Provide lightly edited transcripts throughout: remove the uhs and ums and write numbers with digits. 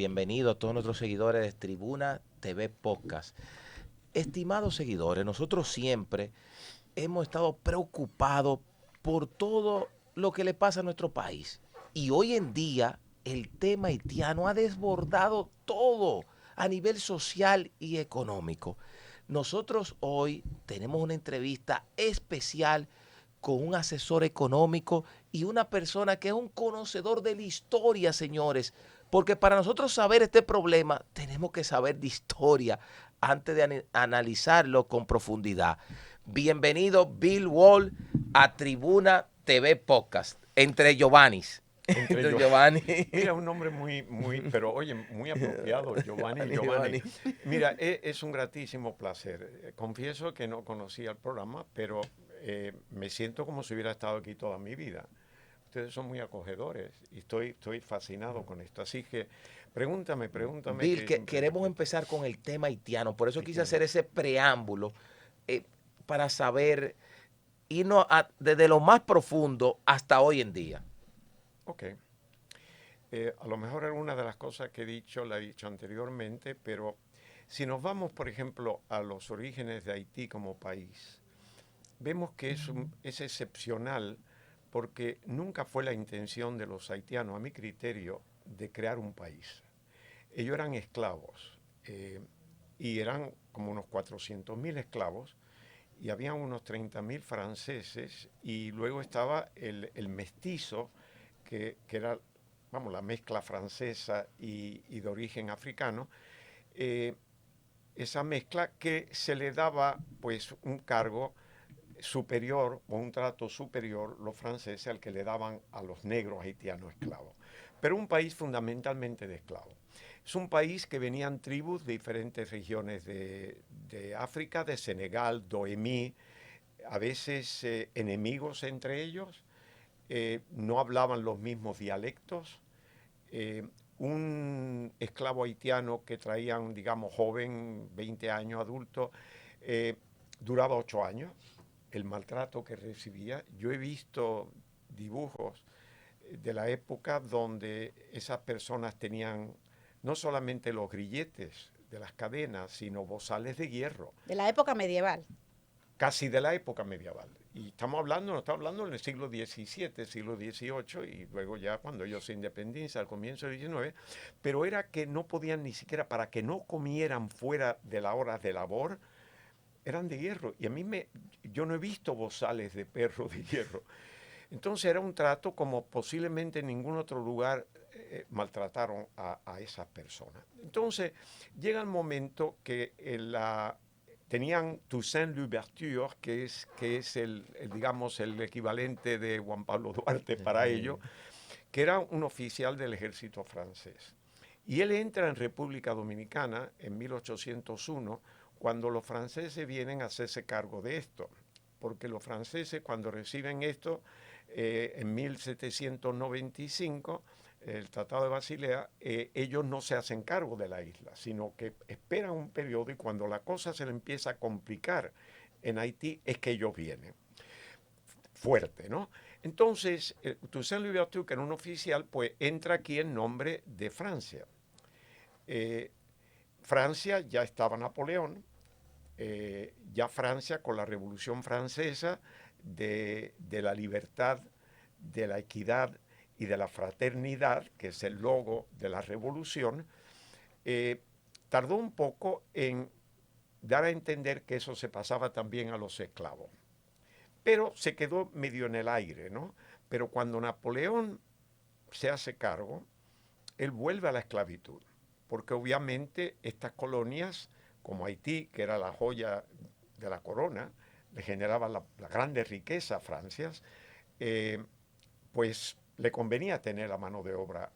bienvenidos a todos nuestros seguidores de Tribuna TV Podcast. Estimados seguidores, nosotros siempre hemos estado preocupados por todo lo que le pasa a nuestro país. Y hoy en día el tema haitiano ha desbordado todo a nivel social y económico. Nosotros hoy tenemos una entrevista especial con un asesor económico y una persona que es un conocedor de la historia, señores. Porque para nosotros saber este problema, tenemos que saber de historia antes de analizarlo con profundidad. Bienvenido, Bill Wall, a Tribuna TV Podcast, entre Giovannis. Entre Entre yo. Giovanni. Mira, un nombre pero oye, muy apropiado, Giovanni. Giovanni. Mira, es un gratísimo placer. Confieso que no conocía el programa, pero me siento como si hubiera estado aquí toda mi vida. Ustedes son muy acogedores y estoy fascinado con esto. Así que pregúntame. Bill, queremos empezar con el tema haitiano. Por eso quise Haitiano. hacer ese preámbulo eh, para saber, irnos desde lo más profundo hasta hoy en día. Ok. A lo mejor alguna de las cosas que he dicho la he dicho anteriormente, pero si nos vamos, por ejemplo, a los orígenes de Haití como país, vemos que es excepcional porque nunca fue la intención de los haitianos, a mi criterio, de crear un país. Ellos eran esclavos y eran como unos 400.000 esclavos y había unos 30.000 franceses y luego estaba el mestizo que era, vamos, la mezcla francesa y de origen africano. eh, Esa mezcla que se le daba pues un cargo superior o un trato superior los franceses al que le daban a los negros haitianos esclavos. Pero un país fundamentalmente de esclavos. Es un país que venían tribus de diferentes regiones de África, de Senegal, Doemí, a veces enemigos entre ellos, no hablaban los mismos dialectos. eh, un esclavo haitiano que traían, digamos, joven, 20 años, adulto, eh, duraba 8 años. El maltrato que recibía. Yo he visto dibujos de la época donde esas personas tenían no solamente los grilletes de las cadenas, sino bozales de hierro, De la época medieval. casi de la época medieval. Y no estamos hablando en el siglo XVII, siglo XVIII, y luego ya cuando ellos se independizan al comienzo del XIX, pero era que no podían ni siquiera, para que no comieran fuera de las horas de labor, eran de hierro. Y yo no he visto bozales de perro de hierro. Entonces era un trato como posiblemente en ningún otro lugar maltrataron a esas personas. Entonces llega el momento que tenían Toussaint Louverture, que es digamos, el equivalente de Juan Pablo Duarte para ellos, que era un oficial del ejército francés. Y él entra en República Dominicana en 1801, cuando los franceses vienen a hacerse cargo de esto. Porque los franceses, cuando reciben esto, en 1795, el Tratado de Basilea, ellos no se hacen cargo de la isla, sino que esperan un periodo y cuando la cosa se le empieza a complicar en Haití es que ellos vienen. Fuerte, ¿no? Entonces, Toussaint Louverture, que era un oficial, pues entra aquí en nombre de Francia. Francia ya estaba Napoleón, ya Francia con la Revolución Francesa de la libertad, de la equidad y de la fraternidad, que es el logo de la revolución, tardó un poco en dar a entender que eso se pasaba también a los esclavos. Pero se quedó medio en el aire, ¿no? Pero cuando Napoleón se hace cargo, él vuelve a la esclavitud, porque obviamente estas colonias, como Haití, que era la joya de la corona, le generaba la grande riqueza a Francia, pues le convenía tener la mano de obra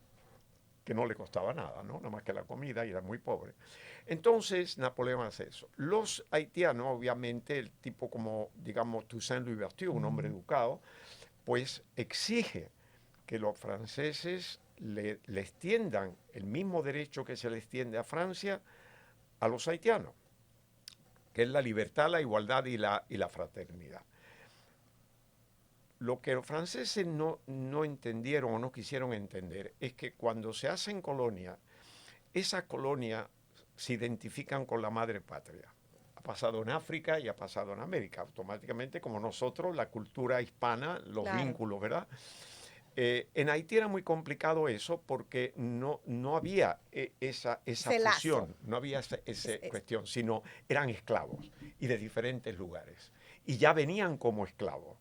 que no le costaba nada, ¿no? Nada más que la comida y era muy pobre. Entonces Napoleón hace eso. Los haitianos, obviamente, el tipo como, digamos, Toussaint Louverture, un hombre educado, pues exige que los franceses le extiendan el mismo derecho que se le extiende a Francia a los haitianos, que es la libertad, la igualdad y la fraternidad. Lo que los franceses no entendieron o no quisieron entender es que cuando se hacen colonias esas colonias se identifican con la madre patria. Ha pasado en África y ha pasado en América. Automáticamente, como nosotros, la cultura hispana, los vínculos, ¿verdad? En Haití era muy complicado eso porque no había esa fusión, no había esa cuestión, sino eran esclavos y de diferentes lugares. Y ya venían como esclavos,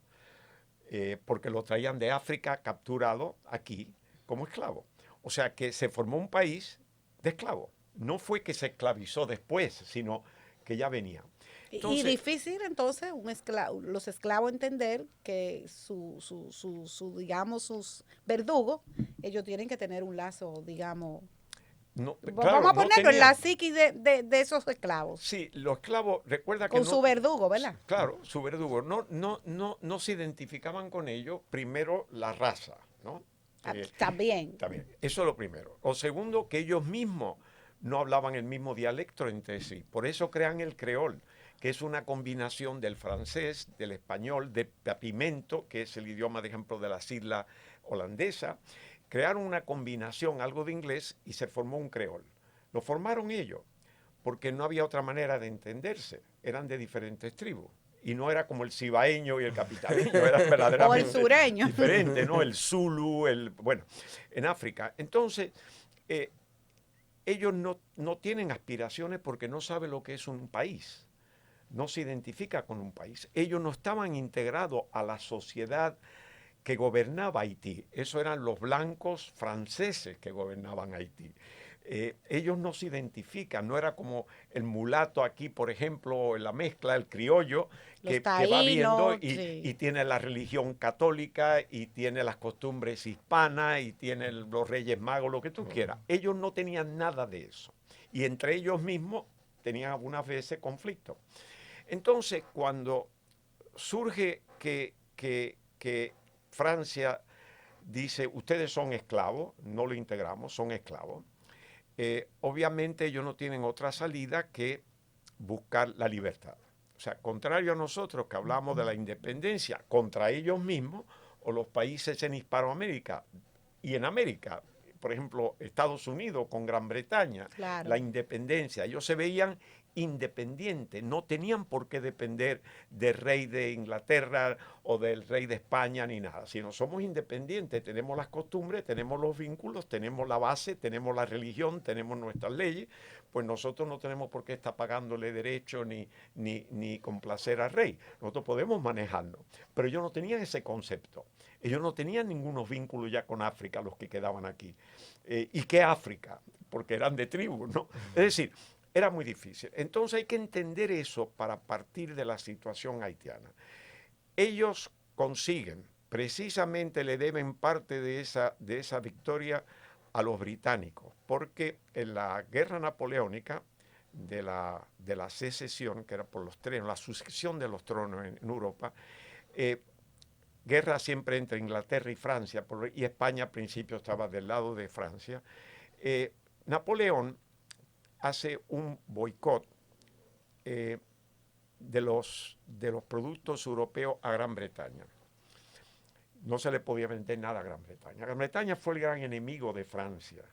porque lo traían de África capturado aquí como esclavo. O sea que se formó un país de esclavos. No fue que se esclavizó después, sino que ya venía. Entonces, y difícil entonces los esclavos entender que digamos, sus verdugos, ellos tienen que tener un lazo, digamos. No, vamos a ponerlo en la psiquis de esos esclavos. Sí, los esclavos, recuerda que con su verdugo, ¿verdad? Claro, su verdugo. No se identificaban con ellos, primero la raza, ¿no? También. Eso es lo primero. Lo segundo, que ellos mismos no hablaban el mismo dialecto entre sí. Por eso crean el creol, que es una combinación del francés, del español, de pimento, que es el idioma, de ejemplo, de las islas holandesas. Crearon una combinación, algo de inglés, y se formó un creol. Lo formaron ellos, porque no había otra manera de entenderse. Eran de diferentes tribus. Y no era como el cibaeño y el capitaleño, era verdaderamente o el sureño. diferente, ¿no? El zulu, bueno, en África. Entonces, ellos no tienen aspiraciones porque no saben lo que es un país. No se identifica con un país. Ellos no estaban integrados a la sociedad que gobernaba Haití. Eso eran los blancos franceses que gobernaban Haití. Ellos no se identifican, no era como el mulato aquí, por ejemplo, en la mezcla, el criollo, que va viendo y tiene la religión católica y tiene las costumbres hispanas y tiene los reyes magos, lo que tú quieras. Ellos no tenían nada de eso. Y entre ellos mismos tenían algunas veces conflictos. Entonces, cuando surge que Francia dice, ustedes son esclavos, no lo integramos, son esclavos, obviamente ellos no tienen otra salida que buscar la libertad. O sea, contrario a nosotros que hablamos de la independencia contra ellos mismos o los países en Hispanoamérica y en América, por ejemplo, Estados Unidos con Gran Bretaña, claro, la independencia, ellos se veían independientes, no tenían por qué depender del rey de Inglaterra o del rey de España ni nada, sino somos independientes, tenemos las costumbres, tenemos los vínculos, tenemos la base, tenemos la religión, tenemos nuestras leyes, pues nosotros no tenemos por qué estar pagándole derecho ni complacer al rey, nosotros podemos manejarlo, pero ellos no tenían ese concepto, ellos no tenían ningunos vínculos ya con África, los que quedaban aquí. ¿Y qué África? Porque eran de tribu, ¿no? Es decir, era muy difícil. Entonces hay que entender eso para partir de la situación haitiana. Ellos consiguen, precisamente le deben parte de esa victoria a los británicos, porque en la guerra napoleónica de la secesión, que era por los trenos, la sucesión de los tronos en Europa, guerra siempre entre Inglaterra y Francia, y España al principio estaba del lado de Francia. Napoleón hace un boicot de los productos europeos a Gran Bretaña. No se le podía vender nada a Gran Bretaña. Gran Bretaña fue el gran enemigo de Francia,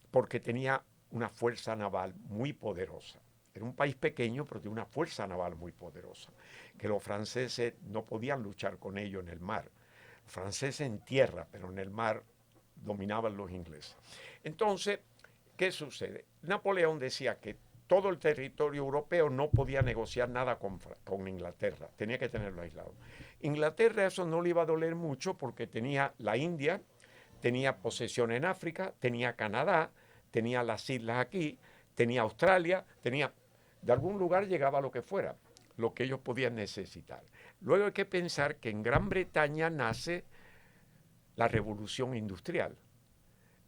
porque tenía una fuerza naval muy poderosa. Era un país pequeño, pero tenía una fuerza naval muy poderosa, que los franceses no podían luchar con ellos en el mar. Los franceses en tierra, pero en el mar dominaban los ingleses. Entonces, ¿qué sucede? Napoleón decía que todo el territorio europeo no podía negociar nada con Inglaterra, tenía que tenerlo aislado. Inglaterra eso no le iba a doler mucho porque tenía la India, tenía posesión en África, tenía Canadá, tenía las islas aquí, tenía Australia, de algún lugar llegaba lo que fuera, lo que ellos podían necesitar. Luego hay que pensar que en Gran Bretaña nace la Revolución Industrial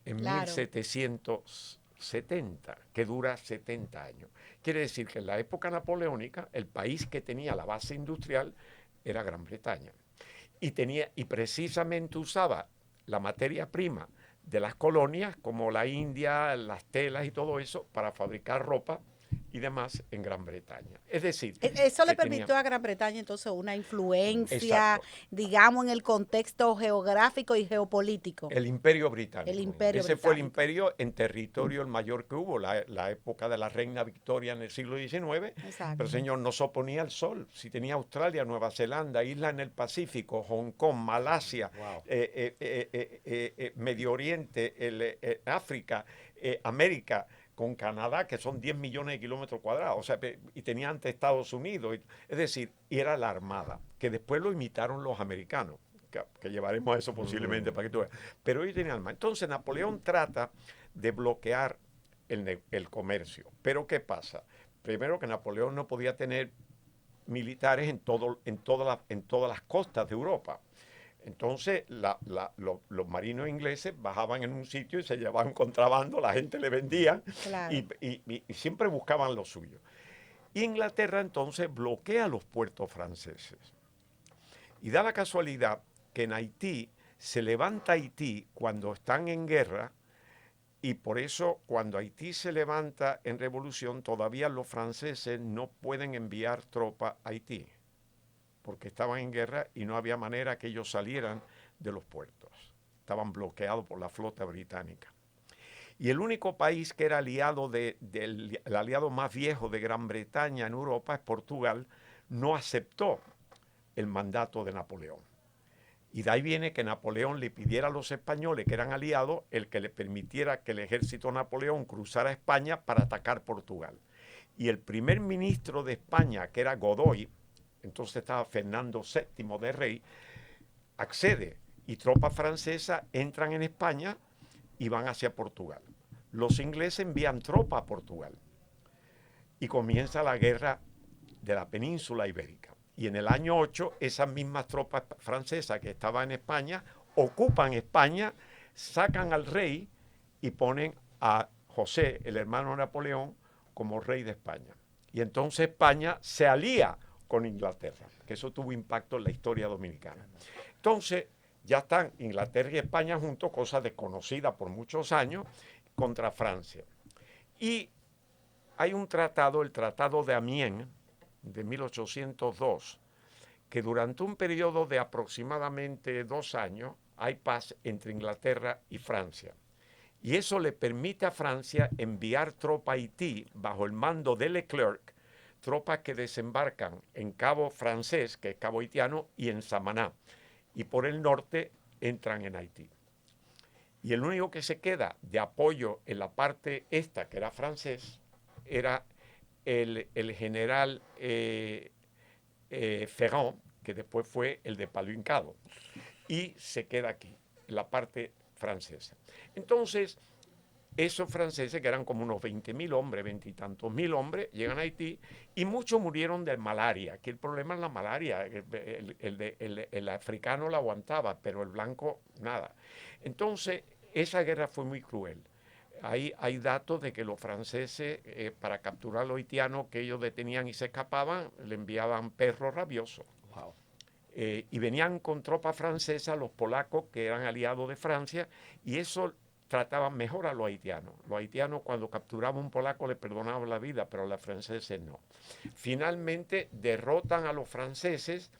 en 1770, que dura 70 años. Quiere decir que en la época napoleónica el país que tenía la base industrial era Gran Bretaña. Y precisamente usaba la materia prima de las colonias, como la India, las telas y todo eso, para fabricar ropa y demás en Gran Bretaña. Es decir, Eso le que tenía- permitió a Gran Bretaña entonces una influencia, Exacto. digamos, en el contexto geográfico y geopolítico. El Imperio Británico. El Imperio Ese fue el Británico. imperio en territorio el mayor que hubo, la época de la reina Victoria en el siglo XIX. Exacto. Pero señor, no se oponía al sol. Si tenía Australia, Nueva Zelanda, islas en el Pacífico, Hong Kong, Malasia, Wow. Medio Oriente, África, América, con Canadá, que son 10 millones de kilómetros cuadrados, o sea, y tenía ante Estados Unidos. Es decir, y era la Armada, que después lo imitaron los americanos. Que llevaremos a eso posiblemente para que tú veas. Pero ellos tenían armas. Entonces Napoleón trata de bloquear el comercio. Pero ¿qué pasa? Primero que Napoleón no podía tener militares en todas las costas de Europa. Entonces los marinos ingleses bajaban en un sitio y se llevaban contrabando, la gente le vendía Claro. y siempre buscaban lo suyo. Y Inglaterra entonces bloquea los puertos franceses. Y da la casualidad que en Haití se levanta Haití cuando están en guerra, y por eso cuando Haití se levanta en revolución todavía los franceses no pueden enviar tropas a Haití, porque estaban en guerra y no había manera que ellos salieran de los puertos. Estaban bloqueados por la flota británica. Y el único país que era aliado el aliado más viejo de Gran Bretaña en Europa es Portugal, no aceptó el mandato de Napoleón. Y de ahí viene que Napoleón le pidiera a los españoles que eran aliados el que le permitiera que el ejército de Napoleón cruzara España para atacar Portugal. Y el primer ministro de España, que era Godoy, entonces estaba Fernando VII de Rey, accede y tropas francesas entran en España y van hacia Portugal. Los ingleses envían tropas a Portugal y comienza la guerra de la península ibérica. Y en el año 8, esas mismas tropas francesas que estaban en España ocupan España, sacan al rey y ponen a José, el hermano de Napoleón, como rey de España. Y entonces España se alía con Inglaterra, que eso tuvo impacto en la historia dominicana. Entonces ya están Inglaterra y España juntos, cosa desconocida por muchos años, contra Francia. Y hay un tratado, el Tratado de Amiens, de 1802, que durante un periodo de aproximadamente 2 años hay paz entre Inglaterra y Francia. Y eso le permite a Francia enviar tropas a Haití bajo el mando de Leclerc, tropas que desembarcan en Cabo Francés, que es Cabo Haitiano, y en Samaná. Y por el norte entran en Haití. Y el único que se queda de apoyo en la parte esta, que era francés, era el general Ferrand, que después fue el de Palo Hincado, y se queda aquí, en la parte francesa. Entonces, esos franceses, que eran como unos 20.000 hombres, 20 y tantos mil hombres, llegan a Haití y muchos murieron de malaria, que el problema es la malaria, el africano la aguantaba, pero el blanco nada. Entonces, esa guerra fue muy cruel. Hay datos de que los franceses, para capturar a los haitianos que ellos detenían y se escapaban, le enviaban perros rabiosos. Wow. Y venían con tropas francesas los polacos, que eran aliados de Francia, y eso trataban mejor a los haitianos. Los haitianos, cuando capturaban a un polaco, le perdonaban la vida, pero a los franceses no. Finalmente derrotan a los franceses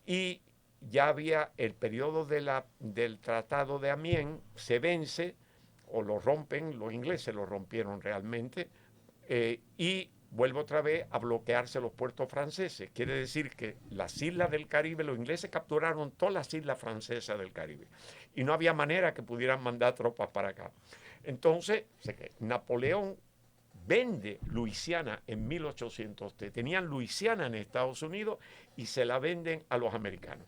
y ya había el periodo del Tratado de Amiens, se vence, o lo rompen, los ingleses lo rompieron realmente, y vuelve otra vez a bloquearse los puertos franceses. Quiere decir que las islas del Caribe, los ingleses capturaron todas las islas francesas del Caribe y no había manera que pudieran mandar tropas para acá. Entonces, Napoleón vende Luisiana en 1803. Tenían Luisiana en Estados Unidos y se la venden a los americanos.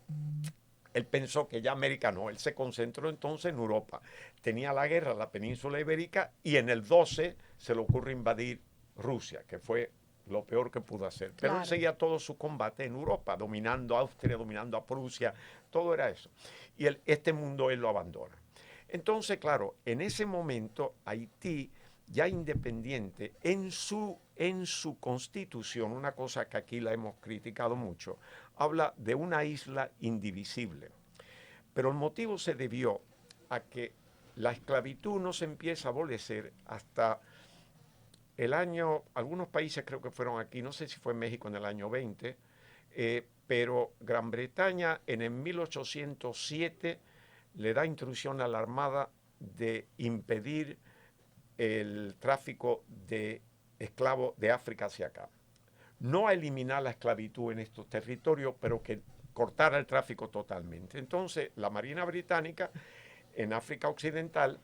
Él pensó que ya América no, él se concentró entonces en Europa. Tenía la guerra en la península ibérica y en el 12 se le ocurre invadir Rusia, que fue lo peor que pudo hacer. Pero Claro. él seguía todo su combate en Europa, dominando a Austria, dominando a Prusia, todo era eso. Y este mundo él lo abandona. Entonces, claro, en ese momento Haití, ya independiente, en su constitución, una cosa que aquí la hemos criticado mucho, habla de una isla indivisible. Pero el motivo se debió a que la esclavitud no se empieza a abolir hasta algunos países creo que fueron aquí, no sé si fue México en el año 20, pero Gran Bretaña en el 1807 le da instrucción a la Armada de impedir el tráfico de esclavos de África hacia acá. No a eliminar la esclavitud en estos territorios, pero que cortara el tráfico totalmente. Entonces, la Marina Británica en África Occidental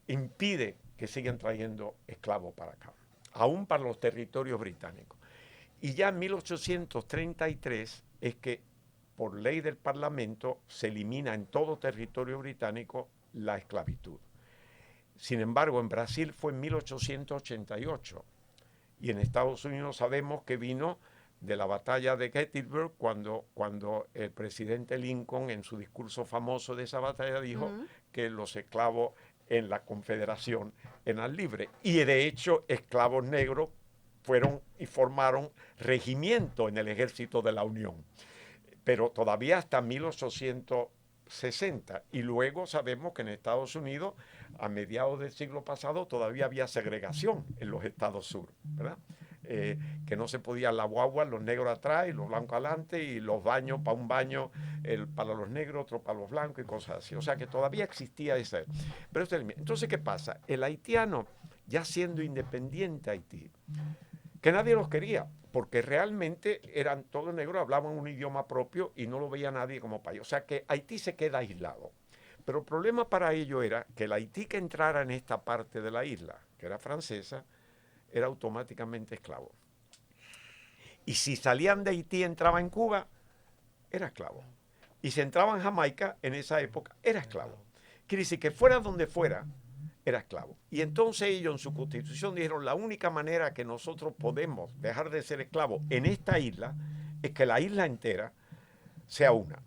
impide que sigan trayendo esclavos para acá, aún para los territorios británicos. Y ya en 1833 es que, por ley del Parlamento, se elimina en todo territorio británico la esclavitud. Sin embargo, en Brasil fue en 1888 y en Estados Unidos sabemos que vino de la batalla de Gettysburg cuando el presidente Lincoln en su discurso famoso de esa batalla dijo que los esclavos en la Confederación eran libres. Y de hecho, esclavos negros fueron y formaron regimiento en el ejército de la Unión. Pero todavía hasta 1860. Y luego sabemos que en Estados Unidos, a mediados del siglo pasado, todavía había segregación en los estados sur, ¿verdad? Que no se podía la guagua, los negros atrás y los blancos adelante, y los baños, para un baño para los negros, otro para los blancos y cosas así. O sea que todavía existía ese. Pero entonces, ¿qué pasa? El haitiano, ya siendo independiente Haití, que nadie los quería, porque realmente eran todos negros, hablaban un idioma propio y no lo veía nadie como país. O sea que Haití se queda aislado. Pero el problema para ello era que el Haití que entrara en esta parte de la isla, que era francesa, era automáticamente esclavo. Y si salían de Haití y entraban en Cuba, era esclavo. Y si entraban en Jamaica, en esa época, era esclavo. Quiere decir que fuera donde fuera, era esclavo. Y entonces ellos en su constitución dijeron, la única manera que nosotros podemos dejar de ser esclavos en esta isla es que la isla entera sea una.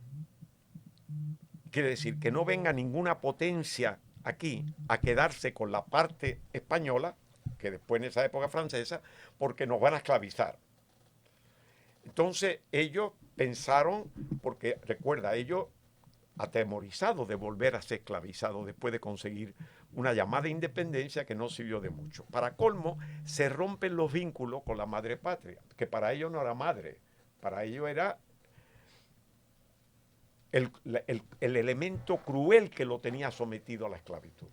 Quiere decir que no venga ninguna potencia aquí a quedarse con la parte española, que después en esa época francesa, porque nos van a esclavizar. Entonces ellos pensaron, porque recuerda, ellos atemorizados de volver a ser esclavizados después de conseguir una llamada independencia que no sirvió de mucho. Para colmo, se rompen los vínculos con la madre patria, que para ellos no era madre, para ellos era el elemento cruel que lo tenía sometido a la esclavitud.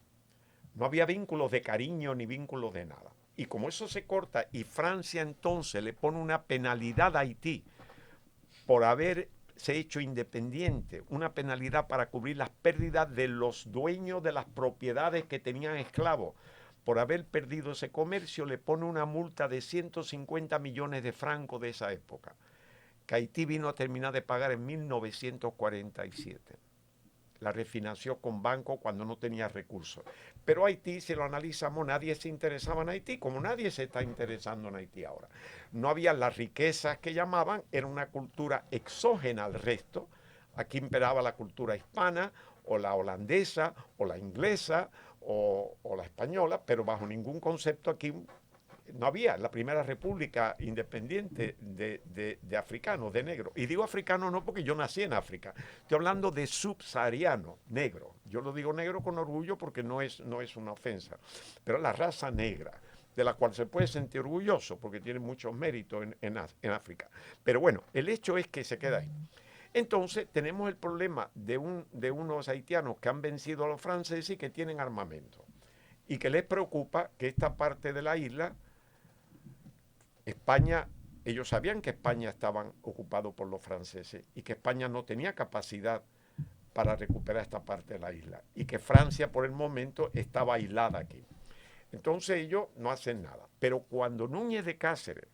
No había vínculos de cariño ni vínculos de nada. Y como eso se corta y Francia entonces le pone una penalidad a Haití por haberse hecho independiente, una penalidad para cubrir las pérdidas de los dueños de las propiedades que tenían esclavos, por haber perdido ese comercio, le pone una multa de 150 millones de francos de esa época, que Haití vino a terminar de pagar en 1947. La refinanció con banco cuando no tenía recursos. Pero Haití, si lo analizamos, nadie se interesaba en Haití, como nadie se está interesando en Haití ahora. No había las riquezas que llamaban, era una cultura exógena al resto. Aquí imperaba la cultura hispana, o la holandesa, o la inglesa, o la española, pero bajo ningún concepto aquí no había la primera república independiente de africanos, de negros. Y digo africano no porque yo nací en África, estoy hablando de subsahariano, negro. Yo lo digo negro con orgullo porque no es una ofensa, pero la raza negra, de la cual se puede sentir orgulloso porque tiene muchos méritos en África. Pero bueno, el hecho es que se queda ahí. Entonces tenemos el problema de unos haitianos que han vencido a los franceses y que tienen armamento. Y que les preocupa que esta parte de la isla, España, ellos sabían que España estaban ocupados por los franceses y que España no tenía capacidad para recuperar esta parte de la isla y que Francia por el momento estaba aislada aquí. Entonces ellos no hacen nada. Pero cuando Núñez de Cáceres,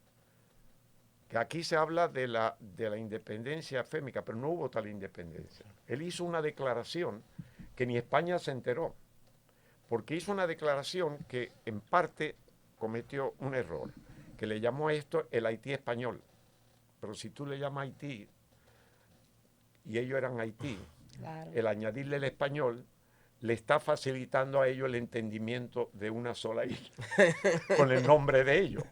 que aquí se habla de la independencia fémica, pero no hubo tal independencia, él hizo una declaración que ni España se enteró, porque hizo una declaración que en parte cometió un error, que le llamó a esto el Haití español. Pero si tú le llamas Haití, y ellos eran Haití, claro, el añadirle el español le está facilitando a ellos el entendimiento de una sola isla, con el nombre de ellos.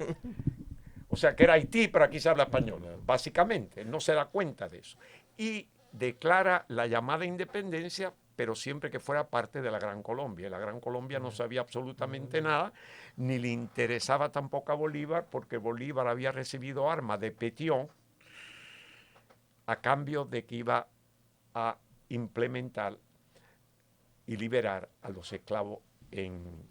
O sea, que era Haití, pero aquí se habla español, básicamente. Él no se da cuenta de eso. Y declara la llamada independencia pero siempre que fuera parte de la Gran Colombia. La Gran Colombia no sabía absolutamente nada, ni le interesaba tampoco a Bolívar, porque Bolívar había recibido armas de Petión a cambio de que iba a implementar y liberar a los esclavos en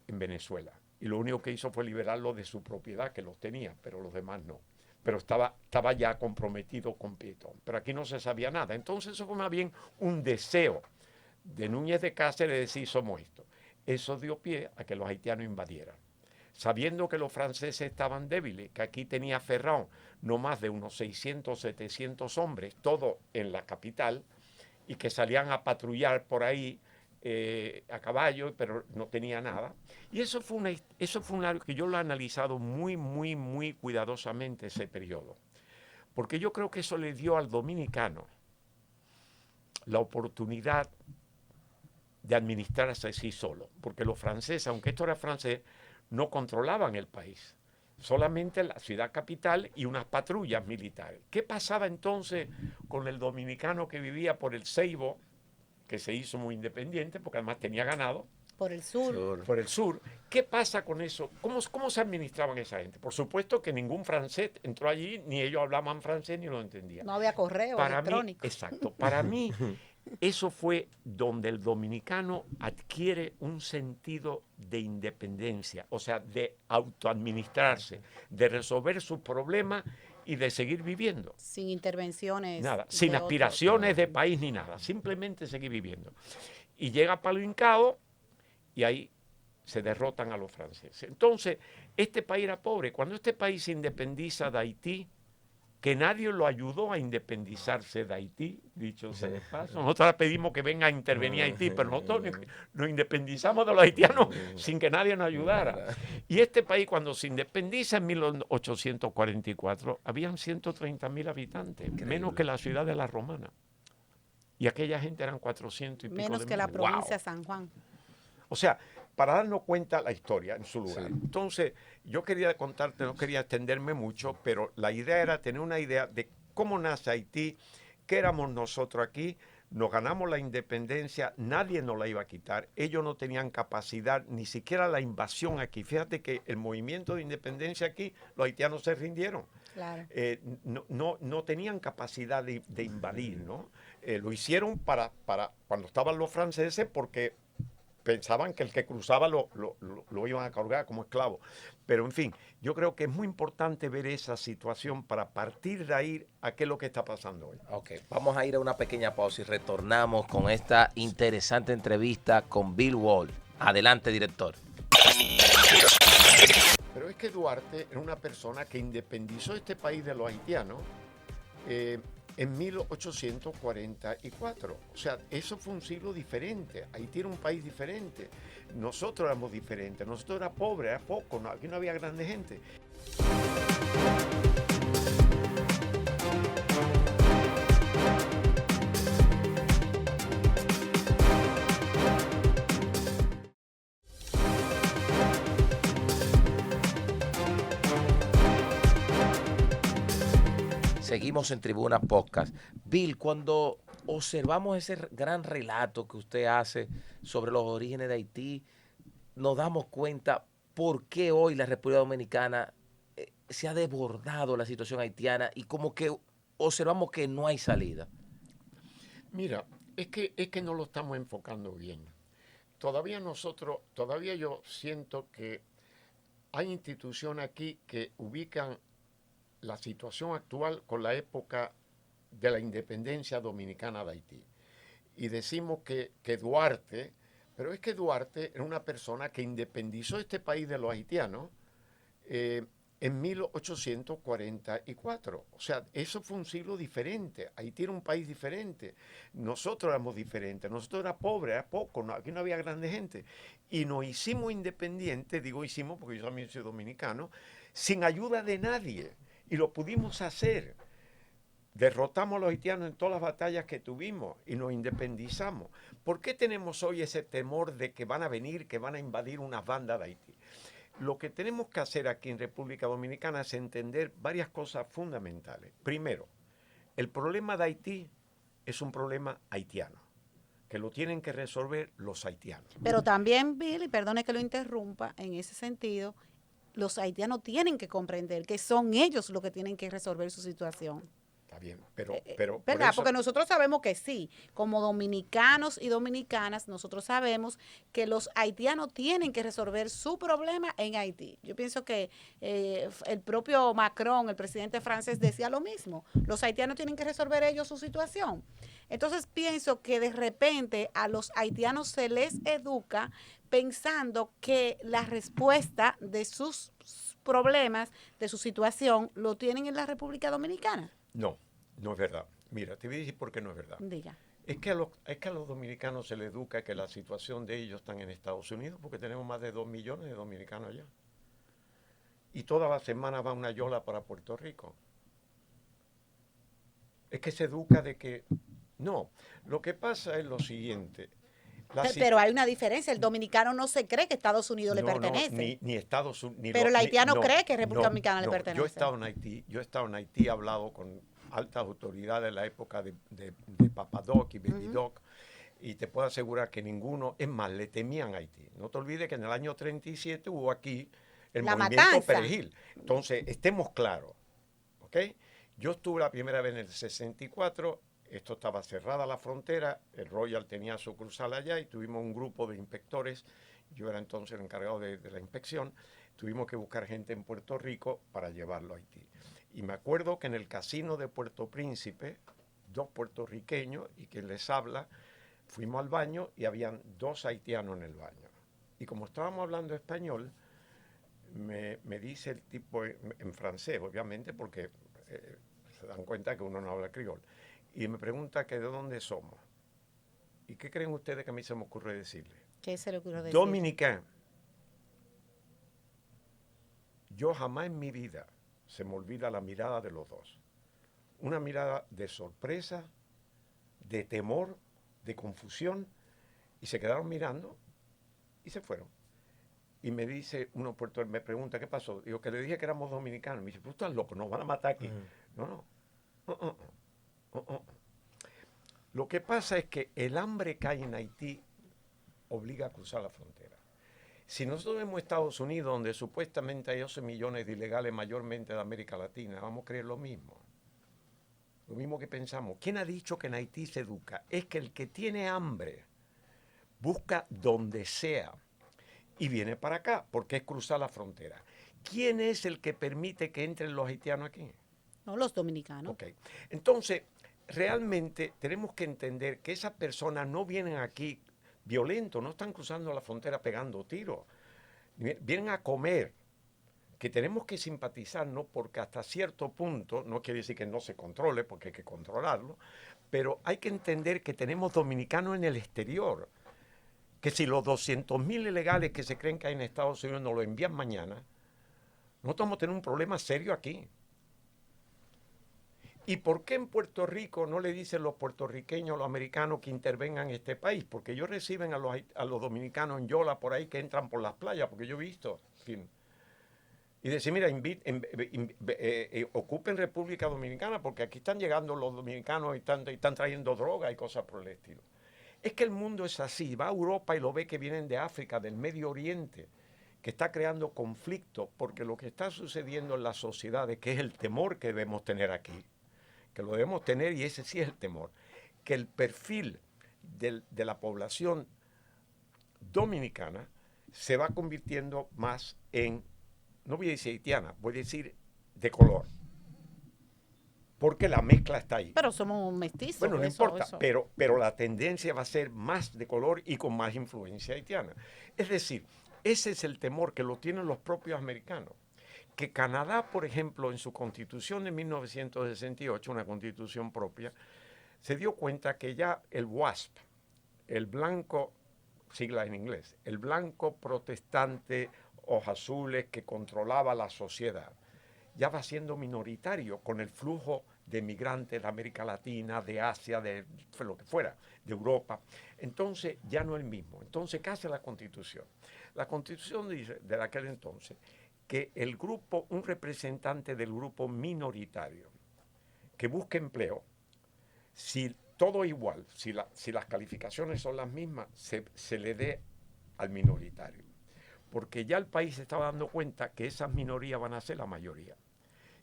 Venezuela. Y lo único que hizo fue liberarlos de su propiedad, que los tenía, pero los demás no. Pero estaba ya comprometido con Petión. Pero aquí no se sabía nada. Entonces eso fue más bien un deseo de Núñez de Cáceres de decir somos esto. Eso dio pie a que los haitianos invadieran. Sabiendo que los franceses estaban débiles, que aquí tenía Ferrán no más de unos 600, 700 hombres, todo en la capital, y que salían a patrullar por ahí a caballo, pero no tenía nada. Y eso fue algo que yo lo he analizado muy, muy, muy cuidadosamente ese periodo. Porque yo creo que eso le dio al dominicano la oportunidad de administrarse así solo. Porque los franceses, aunque esto era francés, no controlaban el país. Solamente la ciudad capital y unas patrullas militares. ¿Qué pasaba entonces con el dominicano que vivía por el Ceibo, que se hizo muy independiente, porque además tenía ganado? Por el sur. Por el sur. ¿Qué pasa con eso? ¿Cómo se administraban esa gente? Por supuesto que ningún francés entró allí, ni ellos hablaban francés, ni lo entendían. No había correo electrónico. Exacto. Para mí, eso fue donde el dominicano adquiere un sentido de independencia, o sea, de autoadministrarse, de resolver sus problemas y de seguir viviendo. Sin intervenciones. Nada, sin aspiraciones de país ni nada, simplemente seguir viviendo. Y llega Palo Hincado y ahí se derrotan a los franceses. Entonces, este país era pobre. Cuando este país se independiza de Haití, que nadie lo ayudó a independizarse de Haití, dicho sea de paso. Nosotros pedimos que venga a intervenir Haití, pero nosotros nos independizamos de los haitianos sin que nadie nos ayudara. Y este país, cuando se independiza en 1844, habían 130.000 habitantes, menos que la ciudad de La Romana. Y aquella gente eran 400 y pico de menos que la provincia de San Juan. O sea, para darnos cuenta la historia en su lugar. Sí. Entonces, yo quería contarte, no quería extenderme mucho, pero la idea era tener una idea de cómo nace Haití, qué éramos nosotros aquí, nos ganamos la independencia, nadie nos la iba a quitar, ellos no tenían capacidad, ni siquiera la invasión aquí. Fíjate que el movimiento de independencia aquí, los haitianos se rindieron. Claro. No tenían capacidad de invadir, ¿no? Lo hicieron para cuando estaban los franceses porque pensaban que el que cruzaba lo iban a cargar como esclavo. Pero, en fin, yo creo que es muy importante ver esa situación para partir de ahí a qué es lo que está pasando hoy. Ok, vamos a ir a una pequeña pausa y retornamos con esta interesante entrevista con Bill Wall. Adelante, director. Pero es que Duarte era una persona que independizó este país de los haitianos en 1844. O sea, eso fue un siglo diferente. Haití era un país diferente. Nosotros éramos diferentes. Nosotros éramos pobres, era poco. No, aquí no había grande gente. Seguimos en Tribuna Podcast. Bill, cuando observamos ese gran relato que usted hace sobre los orígenes de Haití, nos damos cuenta por qué hoy la República Dominicana se ha desbordado la situación haitiana y como que observamos que no hay salida. Mira, es que no lo estamos enfocando bien. Todavía yo siento que hay instituciones aquí que ubican la situación actual con la época de la independencia dominicana de Haití. Y decimos que Duarte, pero es que Duarte era una persona que independizó este país de los haitianos en 1844. O sea, eso fue un siglo diferente. Haití era un país diferente. Nosotros éramos diferentes. Nosotros éramos pobres, era poco. No, aquí no había grande gente. Y nos hicimos independientes, digo hicimos porque yo también soy dominicano, sin ayuda de nadie. Y lo pudimos hacer. Derrotamos a los haitianos en todas las batallas que tuvimos y nos independizamos. ¿Por qué tenemos hoy ese temor de que van a venir, que van a invadir unas bandas de Haití? Lo que tenemos que hacer aquí en República Dominicana es entender varias cosas fundamentales. Primero, el problema de Haití es un problema haitiano, que lo tienen que resolver los haitianos. Pero también, Billy, perdone que lo interrumpa, en ese sentido, los haitianos tienen que comprender que son ellos los que tienen que resolver su situación. Está bien, pero por ¿Verdad? eso, Porque nosotros sabemos que sí, como dominicanos y dominicanas, nosotros sabemos que los haitianos tienen que resolver su problema en Haití. Yo pienso que el propio Macron, el presidente francés, decía lo mismo. Los haitianos tienen que resolver ellos su situación. Entonces pienso que de repente a los haitianos se les educa pensando que la respuesta de sus problemas, de su situación, lo tienen en la República Dominicana. no es verdad. Mira, te voy a decir por qué no es verdad. Diga. Es que a los dominicanos se les educa que la situación de ellos está en Estados Unidos, porque tenemos más de 2 millones de dominicanos allá. Y todas las semanas va una yola para Puerto Rico. Es que se educa de que... No, lo que pasa es lo siguiente. Pero hay una diferencia, el dominicano no se cree que Estados Unidos le pertenece. Ni Estados Unidos. Pero el haitiano cree que República Dominicana le pertenece. Yo he estado en Haití, he hablado con altas autoridades en la época de Papa Doc y Baby Doc, y te puedo asegurar que ninguno, es más, le temían a Haití. No te olvides que en el año 37 hubo aquí el movimiento matanza. Perejil. Entonces, estemos claros, ¿ok? Yo estuve la primera vez en el 64, esto estaba cerrada la frontera, el Royal tenía sucursal allá y tuvimos un grupo de inspectores, yo era entonces el encargado de la inspección, tuvimos que buscar gente en Puerto Rico para llevarlo a Haití. Y me acuerdo que en el casino de Puerto Príncipe, 2 puertorriqueños y quien les habla, fuimos al baño y habían 2 haitianos en el baño. Y como estábamos hablando español, me dice el tipo en francés, obviamente, porque se dan cuenta que uno no habla criol. Y me pregunta que de dónde somos. ¿Y qué creen ustedes que a mí se me ocurre decirle? ¿Qué se le ocurre decir? Dominicano. Yo jamás en mi vida se me olvida la mirada de los dos. Una mirada de sorpresa, de temor, de confusión, y se quedaron mirando y se fueron. Y me dice uno me pregunta, ¿qué pasó? Digo, que le dije que éramos dominicanos. Me dice, pues tú estás loco, nos van a matar aquí. No. Lo que pasa es que el hambre que hay en Haití obliga a cruzar la frontera. Si nosotros vemos Estados Unidos, donde supuestamente hay 11 millones de ilegales, mayormente de América Latina, vamos a creer lo mismo que pensamos. ¿Quién ha dicho que en Haití se educa? Es que el que tiene hambre busca donde sea y viene para acá, porque es cruzar la frontera. ¿Quién es el que permite que entren los haitianos aquí? No, los dominicanos. Ok. Entonces, realmente tenemos que entender que esas personas no vienen aquí violentos, no están cruzando la frontera pegando tiros. Vienen a comer, que tenemos que simpatizar, ¿no? Porque hasta cierto punto, no quiere decir que no se controle, porque hay que controlarlo, pero hay que entender que tenemos dominicanos en el exterior, que si los 200,000 ilegales que se creen que hay en Estados Unidos nos lo envían mañana, nosotros vamos a tener un problema serio aquí. ¿Y por qué en Puerto Rico no le dicen los puertorriqueños, los americanos que intervengan en este país? Porque ellos reciben a los dominicanos en Yola por ahí que entran por las playas, porque yo he visto, en fin. Y decir, mira, ocupen República Dominicana porque aquí están llegando los dominicanos y están trayendo droga y cosas por el estilo. Es que el mundo es así, va a Europa y lo ve que vienen de África, del Medio Oriente, que está creando conflicto, porque lo que está sucediendo en las sociedades, que es el temor que debemos tener aquí, que lo debemos tener y ese sí es el temor, que el perfil de la población dominicana se va convirtiendo más en, no voy a decir haitiana, voy a decir de color. Porque la mezcla está ahí. Pero somos mestizos. Bueno, no importa, pero la tendencia va a ser más de color y con más influencia haitiana. Es decir, ese es el temor que lo tienen los propios americanos. Que Canadá, por ejemplo, en su constitución de 1968, una constitución propia, se dio cuenta que ya el WASP, el blanco, sigla en inglés, el blanco protestante, ojos azules que controlaba la sociedad, ya va siendo minoritario con el flujo de migrantes de América Latina, de Asia, de lo que fuera, de Europa. Entonces ya no es el mismo. Entonces, ¿qué hace la Constitución? La Constitución dice, de aquel entonces, que el grupo, un representante del grupo minoritario que busque empleo, si todo igual, si las calificaciones son las mismas, se le dé al minoritario. Porque ya el país se estaba dando cuenta que esas minorías van a ser la mayoría.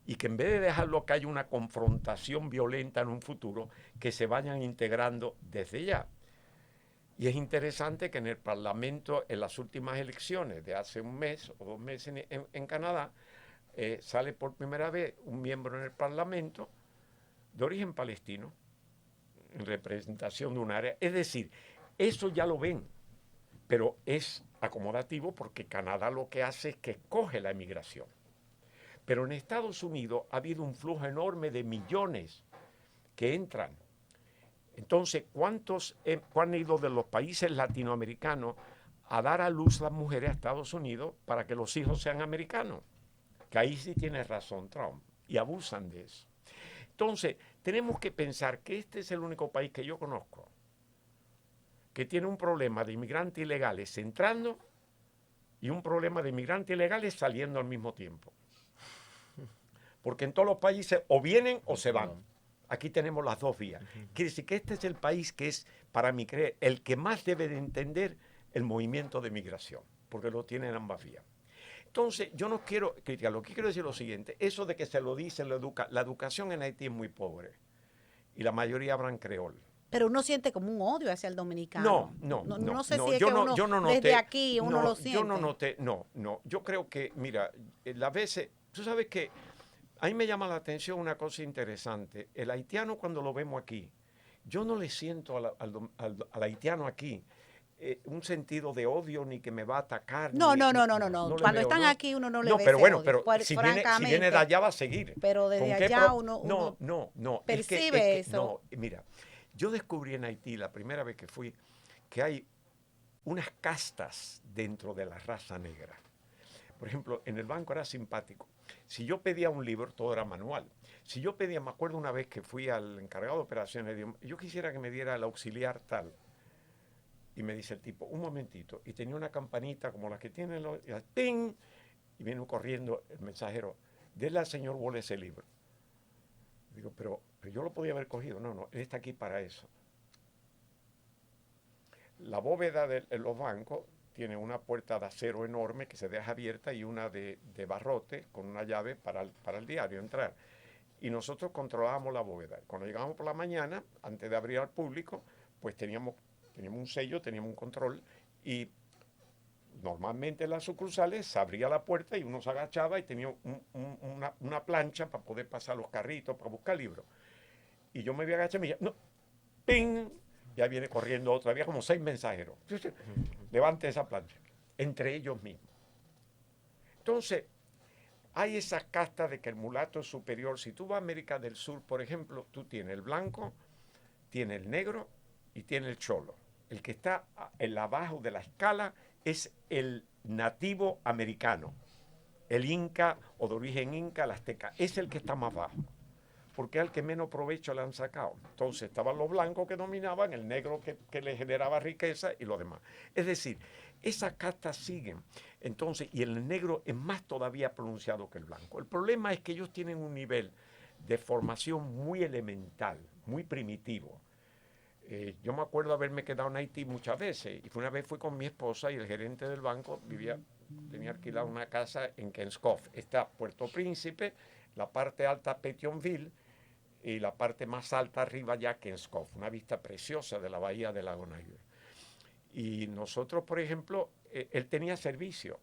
Y que en vez de dejarlo que haya una confrontación violenta en un futuro, que se vayan integrando desde ya. Y es interesante que en el Parlamento, en las últimas elecciones de hace un mes o 2 meses en Canadá, sale por primera vez un miembro en el Parlamento de origen palestino, en representación de un área. Es decir, eso ya lo ven, pero es acomodativo porque Canadá lo que hace es que escoge la emigración. Pero en Estados Unidos ha habido un flujo enorme de millones que entran. Entonces, ¿cuántos han ido de los países latinoamericanos a dar a luz las mujeres a Estados Unidos para que los hijos sean americanos? Que ahí sí tiene razón Trump, y abusan de eso. Entonces, tenemos que pensar que este es el único país que yo conozco que tiene un problema de inmigrantes ilegales entrando y un problema de inmigrantes ilegales saliendo al mismo tiempo. Porque en todos los países o vienen o se van. Aquí tenemos las dos vías. Quiere decir que este es el país que es, para mí creer, el que más debe de entender el movimiento de migración, porque lo tiene en ambas vías. Entonces, yo no quiero criticar, lo que quiero decir es lo siguiente, eso de que se lo dice, la educación en Haití es muy pobre y la mayoría hablan creol. Pero uno siente como un odio hacia el dominicano. No sé si es que uno desde aquí uno lo siente. Yo creo que, mira, las veces, tú sabes que a mí me llama la atención una cosa interesante. El haitiano cuando lo vemos aquí, yo no le siento al haitiano aquí un sentido de odio ni que me va a atacar. No. Cuando están aquí uno no le ve ese odio. Pero si viene de allá va a seguir. Pero desde allá uno percibe eso. Mira, yo descubrí en Haití la primera vez que fui que hay unas castas dentro de la raza negra. Por ejemplo, en el banco era simpático. Si yo pedía un libro, todo era manual. Si yo pedía, me acuerdo una vez que fui al encargado de operaciones, yo quisiera que me diera el auxiliar tal. Y me dice el tipo, un momentito. Y tenía una campanita como la que tienen los... ¡Ping! Y viene corriendo el mensajero, déle al señor Wallace ese libro. Digo, pero yo lo podía haber cogido. No, él está aquí para eso. La bóveda de los bancos tiene una puerta de acero enorme que se deja abierta y una de barrote con una llave para el diario entrar. Y nosotros controlábamos la bóveda. Cuando llegábamos por la mañana, antes de abrir al público, pues teníamos un sello, teníamos un control y normalmente en las sucursales se abría la puerta y uno se agachaba y tenía una plancha para poder pasar los carritos, para buscar libros. Y yo me voy a agachar y me decía, no, ¡ping! Ya viene corriendo otra, había como 6 mensajeros. Levante esa plancha, entre ellos mismos. Entonces, hay esa casta de que el mulato es superior. Si tú vas a América del Sur, por ejemplo, tú tienes el blanco, tienes el negro y tienes el cholo. El que está en la abajo de la escala es el nativo americano, el inca o de origen inca, el azteca. Es el que está más bajo, porque es el que menos provecho le han sacado. Entonces estaban los blancos que dominaban, el negro que le generaba riqueza y lo demás. Es decir, esas castas siguen. Entonces, y el negro es más todavía pronunciado que el blanco. El problema es que ellos tienen un nivel de formación muy elemental, muy primitivo. Yo me acuerdo haberme quedado en Haití muchas veces, y una vez fui con mi esposa y el gerente del banco tenía alquilada una casa en Kenskoff. Está Puerto Príncipe, la parte alta Petionville y la parte más alta arriba ya Kenskoff, una vista preciosa de la bahía de Lago Naive. Y nosotros, por ejemplo, él tenía servicio,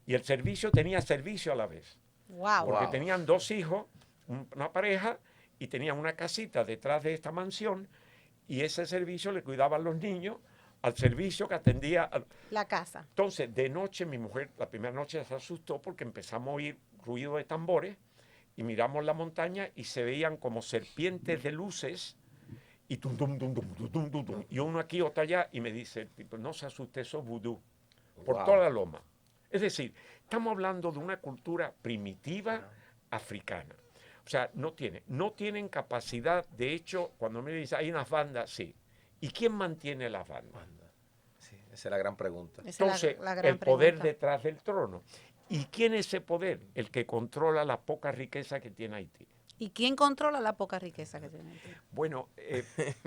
y el servicio tenía servicio a la vez. Wow. Porque tenían 2 hijos, una pareja, y tenían una casita detrás de esta mansión, y ese servicio le cuidaban los niños al servicio que atendía la casa. Entonces, de noche, mi mujer, la primera noche se asustó porque empezamos a oír ruido de tambores y miramos la montaña y se veían como serpientes de luces y tum, tum, tum, tum, tum, tum, tum, tum, y uno aquí, otro allá, y me dice el tipo, no se asuste, eso es vudú, por toda la loma. Es decir, estamos hablando de una cultura primitiva africana. O sea, no tienen capacidad. De hecho, cuando me dicen, hay unas bandas, sí. ¿Y quién mantiene las bandas? Sí, esa es la gran pregunta. Entonces, el poder detrás del trono. ¿Y quién es ese poder? El que controla la poca riqueza que tiene Haití. ¿Y quién controla la poca riqueza que tiene Haití? Bueno,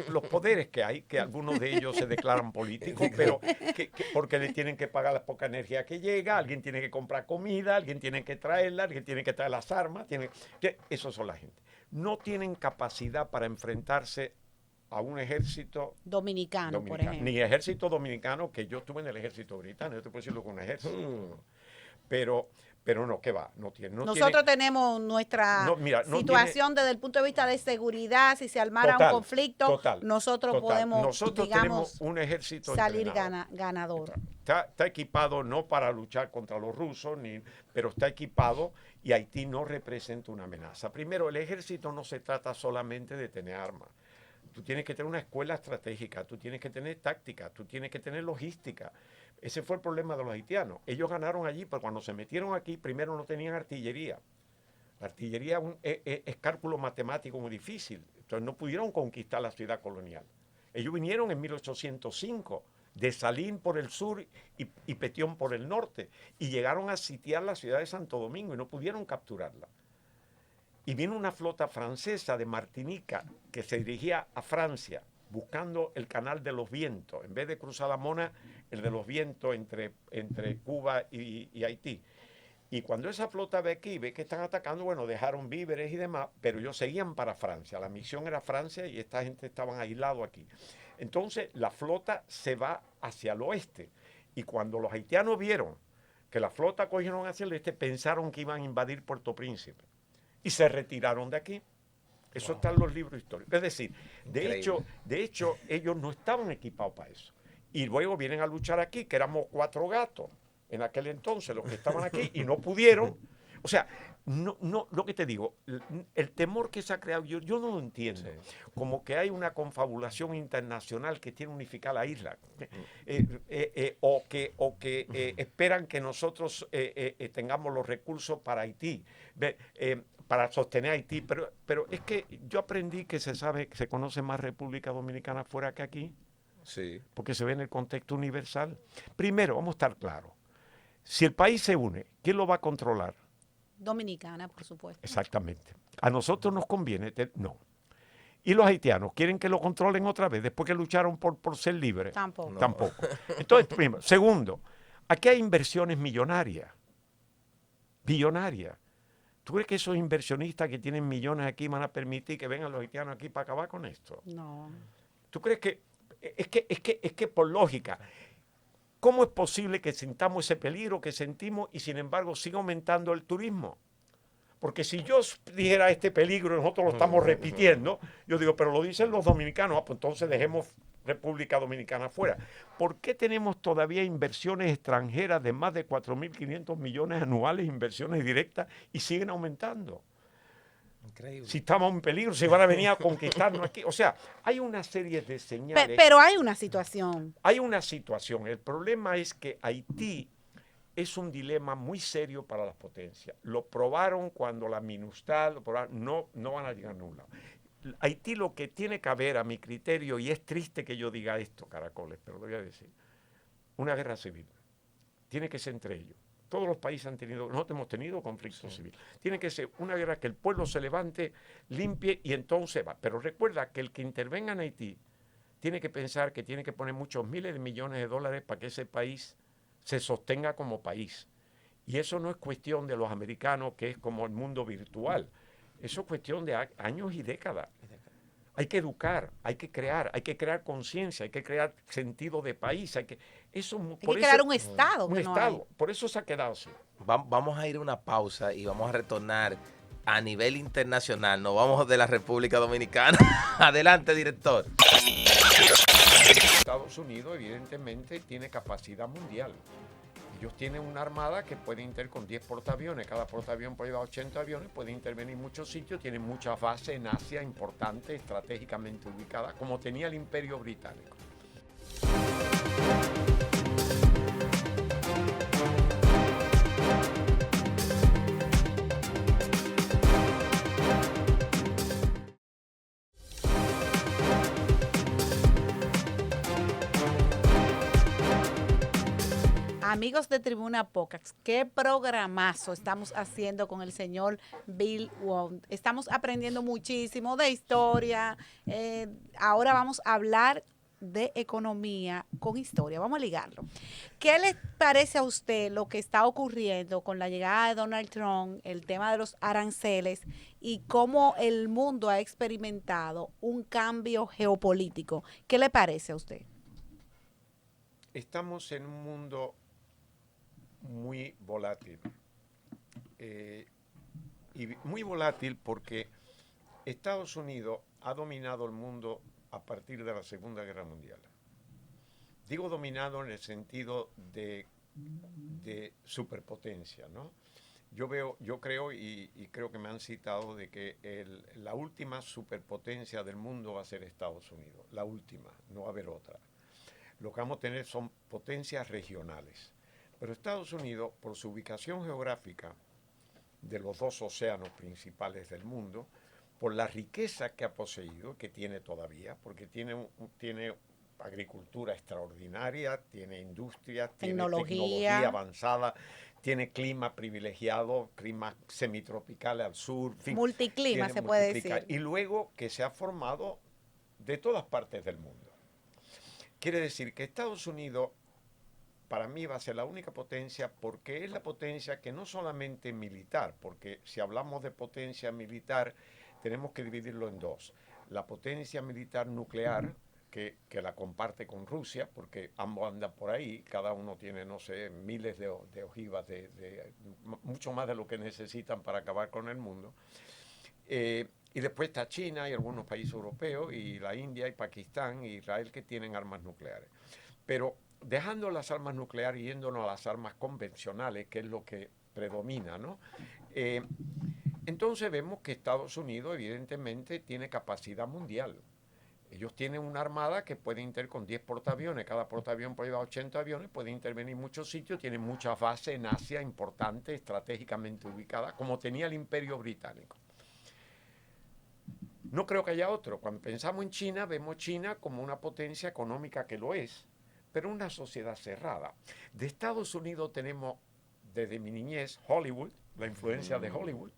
los poderes que hay, que algunos de ellos se declaran políticos, pero porque le tienen que pagar la poca energía que llega, alguien tiene que comprar comida, alguien tiene que traerla, alguien tiene que traer las armas, esos son la gente. No tienen capacidad para enfrentarse a un ejército Dominicano, por ejemplo. Ni ejército dominicano, que yo estuve en el ejército británico, yo te puedo decir lo que es un ejército. Pero no, ¿qué va? Nosotros tenemos nuestra situación desde el punto de vista de seguridad. Si se armara un conflicto, nosotros podemos, tenemos un ejército salir ganador. Está equipado no para luchar contra los rusos, pero está equipado y Haití no representa una amenaza. Primero, el ejército no se trata solamente de tener armas. Tú tienes que tener una escuela estratégica, tú tienes que tener táctica, tú tienes que tener logística. Ese fue el problema de los haitianos. Ellos ganaron allí, pero cuando se metieron aquí, primero no tenían artillería. La artillería es cálculo matemático muy difícil. Entonces no pudieron conquistar la ciudad colonial. Ellos vinieron en 1805, de Salín por el sur y Petión por el norte, y llegaron a sitiar la ciudad de Santo Domingo y no pudieron capturarla. Y vino una flota francesa de Martinica que se dirigía a Francia, buscando el canal de los vientos, en vez de cruzar la Mona, el de los vientos entre Cuba y Haití. Y cuando esa flota ve aquí, ve que están atacando, bueno, dejaron víveres y demás, pero ellos seguían para Francia. La misión era Francia y esta gente estaban aislados aquí. Entonces la flota se va hacia el oeste. Y cuando los haitianos vieron que la flota cogieron hacia el este, pensaron que iban a invadir Puerto Príncipe. Y se retiraron de aquí. Eso está en los libros históricos. Es decir, de hecho, ellos no estaban equipados para eso. Y luego vienen a luchar aquí, que éramos 4 gatos en aquel entonces, los que estaban aquí, y no pudieron. O sea, no, lo que te digo, el temor que se ha creado, yo no lo entiendo. Sí. Como que hay una confabulación internacional que tiene unificar la isla. O que esperan que nosotros tengamos los recursos para Haití. Para sostener a Haití, pero es que yo aprendí que se conoce más República Dominicana fuera que aquí, sí, porque se ve en el contexto universal. Primero, vamos a estar claros, si el país se une, ¿quién lo va a controlar? Dominicana, por supuesto. Exactamente. A nosotros nos conviene, no. ¿Y los haitianos quieren que lo controlen otra vez después que lucharon por ser libres? Tampoco. No. Tampoco. Entonces, primero. Segundo, aquí hay inversiones millonarias. Billonarias. ¿Tú crees que esos inversionistas que tienen millones aquí van a permitir que vengan los haitianos aquí para acabar con esto? No. ¿Tú crees que es que por lógica, cómo es posible que sintamos ese peligro que sentimos y sin embargo siga aumentando el turismo? Porque si yo dijera este peligro y nosotros lo estamos repitiendo, yo digo, pero lo dicen los dominicanos, pues entonces dejemos República Dominicana fuera. ¿Por qué tenemos todavía inversiones extranjeras de más de 4.500 millones anuales, inversiones directas, y siguen aumentando? Increíble. Si estamos en peligro, si van a venir a conquistarnos aquí. O sea, hay una serie de señales. Pero hay una situación. Hay una situación. El problema es que Haití es un dilema muy serio para las potencias. Lo probaron cuando la MINUSTAH, no van a llegar a ningún lado. Haití lo que tiene que haber, a mi criterio, y es triste que yo diga esto, caracoles, pero lo voy a decir, una guerra civil. Tiene que ser entre ellos. Todos los países nosotros hemos tenido conflictos civiles. Tiene que ser una guerra que el pueblo se levante, limpie y entonces va. Pero recuerda que el que intervenga en Haití tiene que pensar que tiene que poner muchos miles de millones de dólares para que ese país se sostenga como país. Y eso no es cuestión de los americanos, que es como el mundo virtual. Eso es cuestión de años y décadas. Hay que educar, hay que crear conciencia, hay que crear sentido de país. Hay que crear un Estado. Un Estado. Por eso se ha quedado así. Vamos a ir a una pausa y vamos a retornar a nivel internacional. Nos vamos de la República Dominicana. Adelante, director. Estados Unidos, evidentemente, tiene capacidad mundial. Ellos tienen una armada que puede intervenir con 10 portaaviones. Cada portaavión puede llevar 80 aviones, puede intervenir en muchos sitios. Tienen muchas bases en Asia importantes, estratégicamente ubicadas, como tenía el Imperio Británico. Amigos de Tribuna Podcast, qué programazo estamos haciendo con el señor Bill Wong. Estamos aprendiendo muchísimo de historia. Ahora vamos a hablar de economía con historia. Vamos a ligarlo. ¿Qué le parece a usted lo que está ocurriendo con la llegada de Donald Trump, el tema de los aranceles y cómo el mundo ha experimentado un cambio geopolítico? ¿Qué le parece a usted? Estamos en un mundo muy volátil. Y muy volátil porque Estados Unidos ha dominado el mundo a partir de la Segunda Guerra Mundial. Digo dominado en el sentido de superpotencia, ¿no? Yo creo, y creo que me han citado, de que la última superpotencia del mundo va a ser Estados Unidos. La última, no va a haber otra. Lo que vamos a tener son potencias regionales. Pero Estados Unidos, por su ubicación geográfica de los dos océanos principales del mundo, por la riqueza que ha poseído, que tiene todavía, porque tiene agricultura extraordinaria, tiene industria, tiene tecnología avanzada, tiene clima privilegiado, clima semitropical al sur. En fin, multiclima se puede decir. Y luego que se ha formado de todas partes del mundo. Quiere decir que Estados Unidos, para mí, va a ser la única potencia, porque es la potencia que no solamente militar, porque si hablamos de potencia militar, tenemos que dividirlo en dos. La potencia militar nuclear, que la comparte con Rusia, porque ambos andan por ahí, cada uno tiene, no sé, miles de ojivas, mucho más de lo que necesitan para acabar con el mundo. Y después está China y algunos países europeos, y la India y Pakistán y Israel, que tienen armas nucleares. Pero dejando las armas nucleares y yéndonos a las armas convencionales, que es lo que predomina, ¿no? Entonces vemos que Estados Unidos evidentemente tiene capacidad mundial. Ellos tienen una armada que puede intervenir con 10 portaaviones, cada portaavión puede llevar 80 aviones, puede intervenir en muchos sitios, tienen muchas bases en Asia importantes, estratégicamente ubicadas, como tenía el Imperio Británico. No creo que haya otro. Cuando pensamos en China, vemos China como una potencia económica que lo es, pero una sociedad cerrada. De Estados Unidos tenemos, desde mi niñez, Hollywood, la influencia de Hollywood,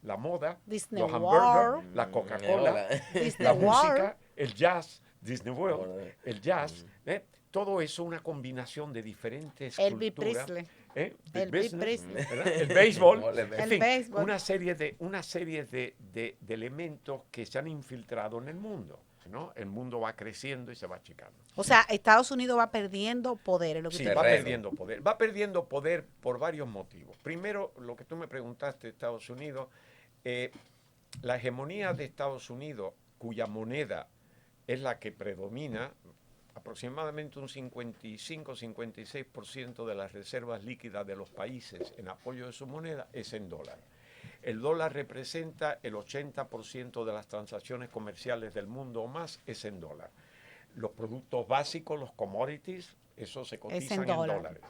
la moda, Disney los World, hamburgers, la Coca-Cola, la música, el jazz, Disney World, el jazz, todo eso una combinación de diferentes Elvis culturas. Presley. Elvis Presley. El béisbol, El fin, béisbol. una serie de elementos que se han infiltrado en el mundo, ¿no? El mundo va creciendo y se va achicando. O sea, Estados Unidos va perdiendo poder, es lo que Sí, usted va dice. perdiendo poder. Va perdiendo poder por varios motivos. Primero, lo que tú me preguntaste, Estados Unidos, la hegemonía de Estados Unidos, cuya moneda es la que predomina, aproximadamente un 55-56% de las reservas líquidas de los países en apoyo de su moneda es en dólar. El dólar representa el 80% de las transacciones comerciales del mundo o más, es en dólar. Los productos básicos, los commodities, eso se cotizan en dólares.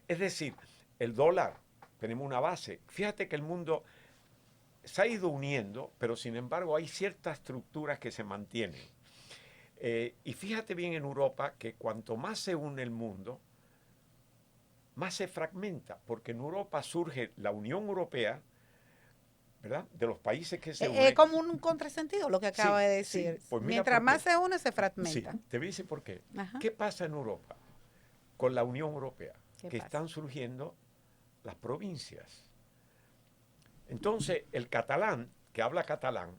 Es decir, el dólar, tenemos una base. Fíjate que el mundo se ha ido uniendo, pero sin embargo hay ciertas estructuras que se mantienen. Y fíjate bien en Europa que cuanto más se une el mundo, más se fragmenta, porque en Europa surge la Unión Europea, ¿verdad? De los países que se unen. Es como un contrasentido lo que acaba de decir. Sí, pues mientras más se une, se fragmenta. Sí, te voy a decir por qué. Ajá. ¿Qué pasa en Europa con la Unión Europea? Que pasa? Están surgiendo las provincias. Entonces, el catalán, que habla catalán,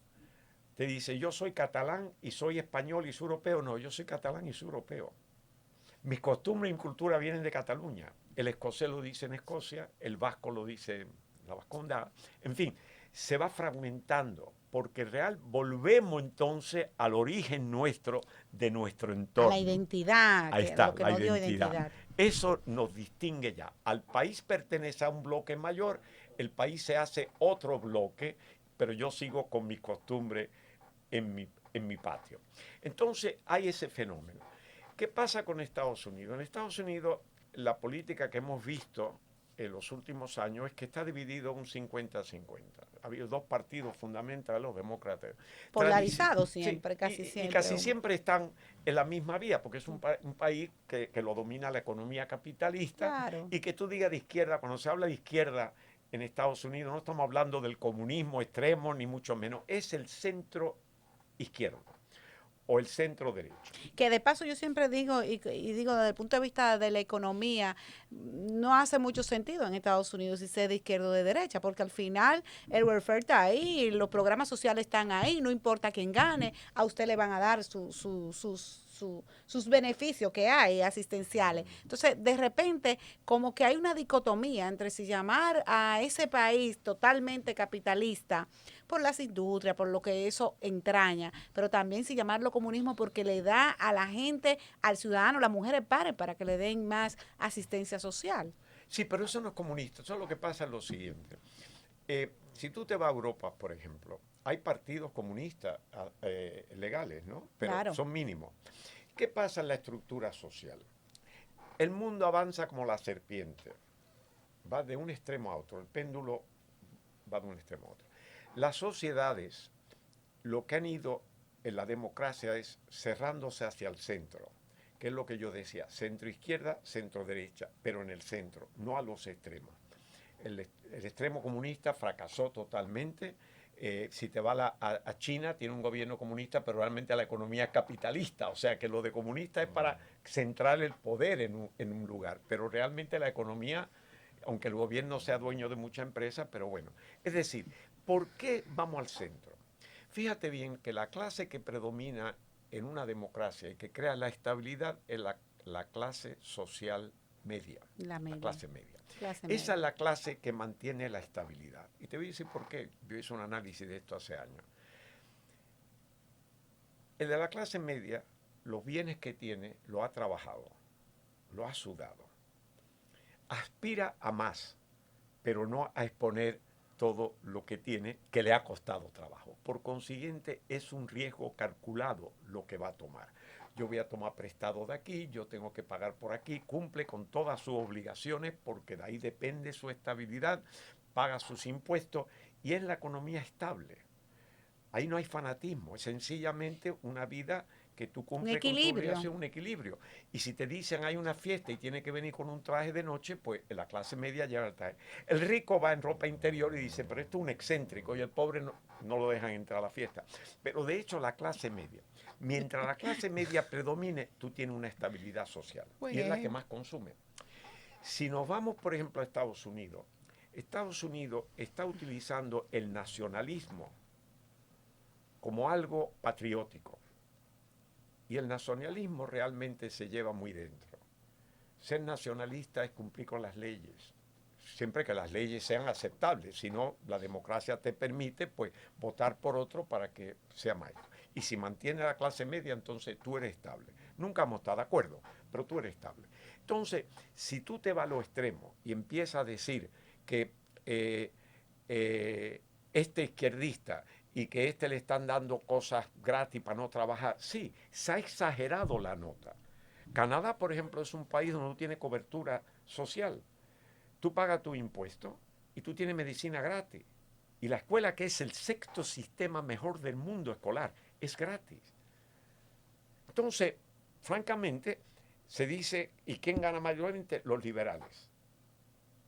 te dice, yo soy catalán y soy español y soy europeo. No, yo soy catalán y soy europeo. Mis costumbres y mi cultura vienen de Cataluña. El escocés lo dice en Escocia, el vasco lo dice en la Vasconda. En fin, se va fragmentando, porque volvemos entonces al origen nuestro, de nuestro entorno. A la identidad, Ahí está, lo que la nos dio identidad. identidad. Eso nos distingue ya. Al país pertenece a un bloque mayor, el país se hace otro bloque, pero yo sigo con mis costumbres en mi patio. Entonces hay ese fenómeno. ¿Qué pasa con Estados Unidos? En Estados Unidos la política que hemos visto en los últimos años es que está dividido un 50-50. Ha habido dos partidos fundamentales, los demócratas. Polarizado Sí, siempre, casi y siempre. casi siempre están en la misma vía, porque es un país que lo domina la economía capitalista. Claro. Y que tú digas de izquierda, cuando se habla de izquierda en Estados Unidos, no estamos hablando del comunismo extremo, ni mucho menos. Es el centro izquierdo o el centro derecho. Que de paso yo siempre digo, y digo desde el punto de vista de la economía, no hace mucho sentido en Estados Unidos si sea de izquierda o de derecha, porque al final el welfare está ahí, los programas sociales están ahí, no importa quién gane, a usted le van a dar sus beneficios que hay asistenciales. Entonces, de repente, como que hay una dicotomía entre si llamar a ese país totalmente capitalista por las industrias, por lo que eso entraña, pero también si llamarlo comunismo porque le da a la gente, al ciudadano, las mujeres paren para que le den más asistencia social. Sí, pero eso no es comunista. Eso es lo que pasa es lo siguiente. Si tú te vas a Europa, por ejemplo, hay partidos comunistas legales, ¿no? Pero Claro. son mínimos. ¿Qué pasa en la estructura social? El mundo avanza como la serpiente. Va de un extremo a otro. El péndulo va de un extremo a otro. Las sociedades, lo que han ido en la democracia es cerrándose hacia el centro, que es lo que yo decía, centro-izquierda, centro-derecha, pero en el centro, no a los extremos. El extremo comunista fracasó totalmente. Si te vas a China, tiene un gobierno comunista, pero realmente la economía es capitalista. O sea que lo de comunista es para centrar el poder en un lugar, pero realmente la economía, aunque el gobierno sea dueño de muchas empresas, pero bueno. Es decir, ¿por qué vamos al centro? Fíjate bien que la clase que predomina en una democracia y que crea la estabilidad es la clase social media. La clase media. Clase Esa media. es la clase que mantiene la estabilidad. Y te voy a decir por qué. Yo hice un análisis de esto hace años. El de la clase media, los bienes que tiene, lo ha trabajado, lo ha sudado. Aspira a más, pero no a exponer todo lo que tiene que le ha costado trabajo. Por consiguiente, es un riesgo calculado lo que va a tomar. Yo voy a tomar prestado de aquí, yo tengo que pagar por aquí, cumple con todas sus obligaciones porque de ahí depende su estabilidad, paga sus impuestos y es la economía estable. Ahí no hay fanatismo, es sencillamente una vida que tú cumples con tu obligación, un equilibrio. Y si te dicen hay una fiesta y tiene que venir con un traje de noche, pues la clase media lleva el traje. El rico va en ropa interior y dice, pero esto es un excéntrico, y el pobre no lo dejan entrar a la fiesta. Pero de hecho la clase media, mientras la clase media predomine, tú tienes una estabilidad social. Y es la que más consume. Si nos vamos, por ejemplo, a Estados Unidos está utilizando el nacionalismo como algo patriótico. Y el nacionalismo realmente se lleva muy dentro. Ser nacionalista es cumplir con las leyes, siempre que las leyes sean aceptables. Si no, la democracia te permite pues votar por otro para que sea mayor. Y si mantiene la clase media, entonces tú eres estable. Nunca hemos estado de acuerdo, pero tú eres estable. Entonces, si tú te vas a lo extremo y empiezas a decir que este izquierdista y que le están dando cosas gratis para no trabajar. Sí, se ha exagerado la nota. Canadá, por ejemplo, es un país donde no tiene cobertura social. Tú pagas tu impuesto y tú tienes medicina gratis. Y la escuela, que es el sexto sistema mejor del mundo escolar, es gratis. Entonces, francamente, se dice, ¿y quién gana mayormente? Los liberales.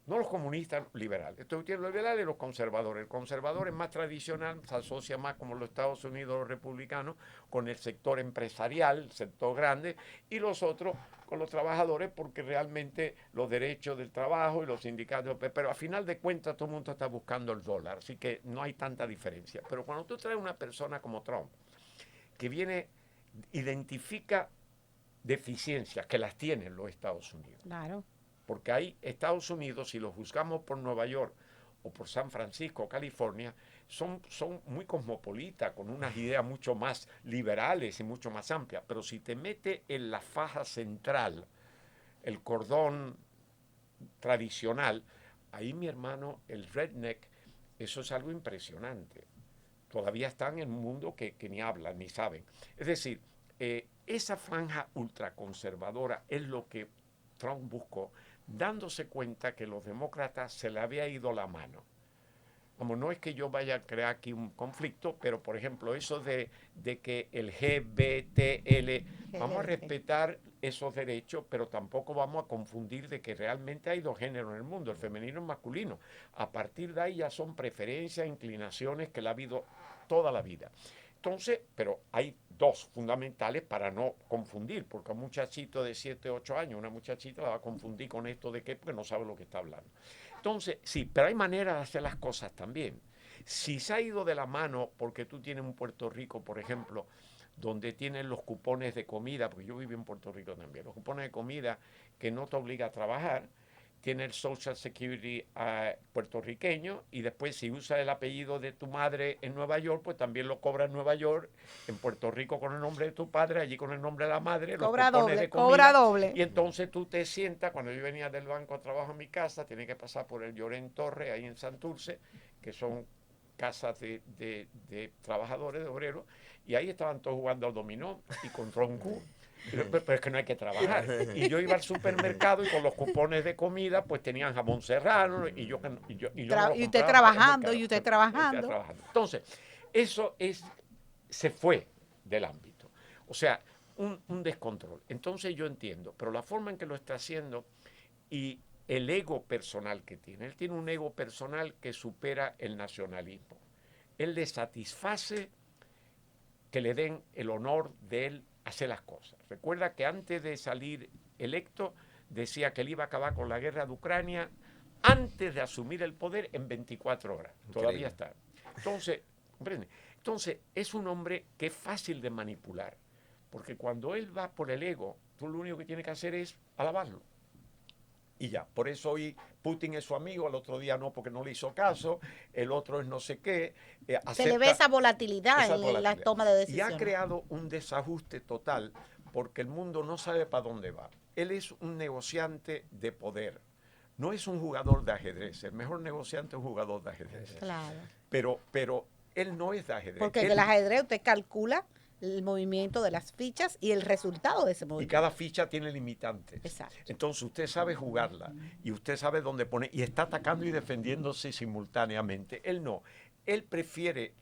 No los comunistas liberales. Entonces tienen los liberales y los conservadores. El conservador es más tradicional, se asocia más como los Estados Unidos, los republicanos, con el sector empresarial, el sector grande, y los otros con los trabajadores, porque realmente los derechos del trabajo y los sindicatos, pero a final de cuentas todo el mundo está buscando el dólar, así que no hay tanta diferencia. Pero cuando tú traes una persona como Trump, que viene, identifica deficiencias, que las tienen los Estados Unidos. Claro. Porque hay Estados Unidos, si los juzgamos por Nueva York o por San Francisco, California, son muy cosmopolitas, con unas ideas mucho más liberales y mucho más amplias. Pero si te metes en la faja central, el cordón tradicional, ahí, mi hermano, el redneck, eso es algo impresionante. Todavía están en un mundo que ni hablan, ni saben. Es decir, esa franja ultraconservadora es lo que Trump buscó, dándose cuenta que los demócratas se le había ido la mano. Como no es que yo vaya a crear aquí un conflicto, pero por ejemplo eso de que el GBTL, vamos a respetar esos derechos, pero tampoco vamos a confundir de que realmente hay dos géneros en el mundo, el femenino y el masculino. A partir de ahí ya son preferencias, inclinaciones que la ha habido toda la vida. Entonces, pero hay dos fundamentales para no confundir, porque un muchachito de 7, 8 años, una muchachita la va a confundir con esto de qué, porque no sabe lo que está hablando. Entonces, sí, pero hay maneras de hacer las cosas también. Si se ha ido de la mano, porque tú tienes un Puerto Rico, por ejemplo, donde tienes los cupones de comida, porque yo viví en Puerto Rico también, los cupones de comida que no te obliga a trabajar, tiene el Social Security puertorriqueño y después si usa el apellido de tu madre en Nueva York, pues también lo cobra en Nueva York, en Puerto Rico con el nombre de tu padre, allí con el nombre de la madre, Cobra los cupones doble, de comida, cobra doble. y entonces tú te sientas, cuando yo venía del banco a trabajo en mi casa, tenía que pasar por el Llorén Torre, ahí en Santurce, que son casas de trabajadores, de obreros, y ahí estaban todos jugando al dominó y con tronco. Pero es que no hay que trabajar. Y yo iba al supermercado y con los cupones de comida, pues tenían jamón serrano y yo no lo Y usted compraba trabajando, porque, y usted trabajando. trabajando. Entonces, eso se fue del ámbito. O sea, un descontrol. Entonces yo entiendo, pero la forma en que lo está haciendo y el ego personal que tiene, él tiene un ego personal que supera el nacionalismo. Él le satisface que le den el honor de él hacer las cosas. Recuerda que antes de salir electo decía que él iba a acabar con la guerra de Ucrania antes de asumir el poder en 24 horas. Increíble. Todavía está. Entonces, ¿comprende? Entonces, es un hombre que es fácil de manipular, porque cuando él va por el ego, tú lo único que tienes que hacer es alabarlo. Y ya, por eso hoy Putin es su amigo, el otro día no porque no le hizo caso, el otro es no sé qué. Se le ve esa volatilidad en la toma de decisiones. Y ha creado un desajuste total porque el mundo no sabe para dónde va. Él es un negociante de poder, no es un jugador de ajedrez. El mejor negociante es un jugador de ajedrez. Claro. Pero él no es de ajedrez. Porque en el ajedrez usted calcula el movimiento de las fichas y el resultado de ese movimiento. Y cada ficha tiene limitantes. Exacto. Entonces usted sabe jugarla y usted sabe dónde poner y está atacando y defendiéndose simultáneamente. Él no. Él prefiere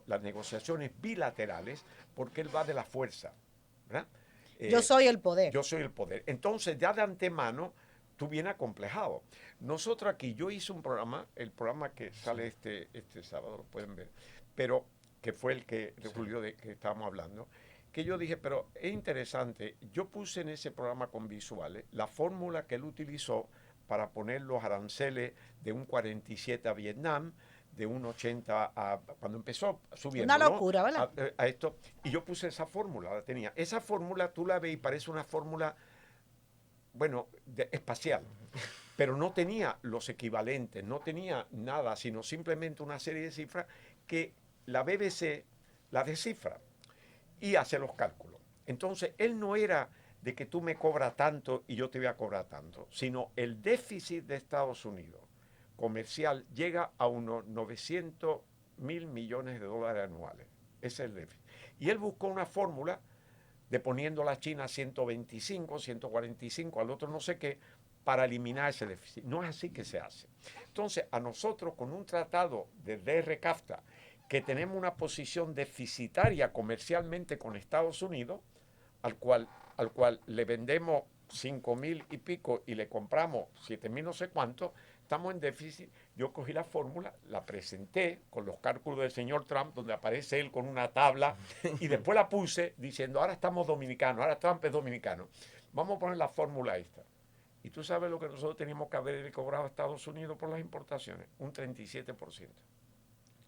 las negociaciones bilaterales porque él va de la fuerza, ¿verdad? Yo soy el poder. Yo soy el poder. Entonces ya de antemano tú vienes acomplejado. Nosotros aquí, yo hice un programa, el programa que sale este sábado, lo pueden ver, pero que fue el que, de Julio, de que estábamos hablando, que yo dije, pero es interesante, yo puse en ese programa con visuales la fórmula que él utilizó para poner los aranceles de un 47 a Vietnam, de un 80 a, cuando empezó subiendo. Una locura, ¿no? ¿Verdad? A esto, y yo puse esa fórmula, la tenía. Esa fórmula tú la ves y parece una fórmula, bueno, espacial, pero no tenía los equivalentes, no tenía nada, sino simplemente una serie de cifras que la BBC la descifra y hace los cálculos. Entonces, él no era de que tú me cobras tanto y yo te voy a cobrar tanto, sino el déficit de Estados Unidos comercial llega a unos 900.000 millones de dólares anuales. Ese es el déficit. Y él buscó una fórmula de poniendo a la China 125, 145, al otro no sé qué, para eliminar ese déficit. No es así que se hace. Entonces, a nosotros con un tratado de DR-CAFTA, que tenemos una posición deficitaria comercialmente con Estados Unidos, al cual le vendemos 5.000 y pico y le compramos 7.000 no sé cuánto, estamos en déficit. Yo cogí la fórmula, la presenté con los cálculos del señor Trump, donde aparece él con una tabla, y después la puse diciendo, ahora estamos dominicanos, ahora Trump es dominicano. Vamos a poner la fórmula esta. Y tú sabes lo que nosotros teníamos que haber cobrado a Estados Unidos por las importaciones, un 37%.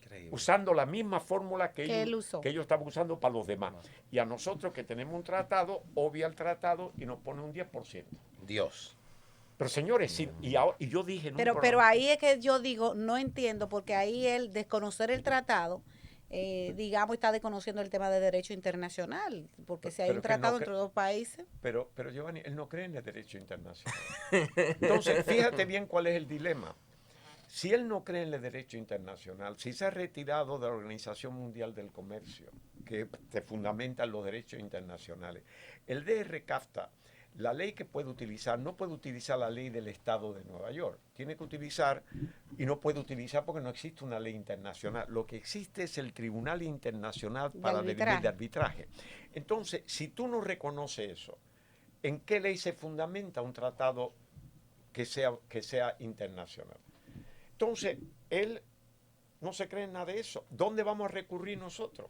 Increíble. Usando la misma fórmula que ellos estaban usando para los demás. Y a nosotros que tenemos un tratado, obvia el tratado y nos pone un 10%. Dios. Pero señores, sí, y yo dije... Pero ahí es que yo digo, no entiendo, porque ahí el desconocer el tratado, digamos, está desconociendo el tema de derecho internacional, porque si hay un tratado entre dos países... Pero Giovanni, él no cree en el derecho internacional. Entonces, fíjate bien cuál es el dilema. Si él no cree en el derecho internacional, si se ha retirado de la Organización Mundial del Comercio, que se fundamenta en los derechos internacionales, el DR-CAFTA la ley que puede utilizar, no puede utilizar la ley del Estado de Nueva York. Tiene que utilizar, y no puede utilizar porque no existe una ley internacional. Lo que existe es el Tribunal Internacional para dirimir de arbitraje. Entonces, si tú no reconoces eso, ¿en qué ley se fundamenta un tratado que sea internacional? Entonces, él no se cree en nada de eso. ¿Dónde vamos a recurrir nosotros?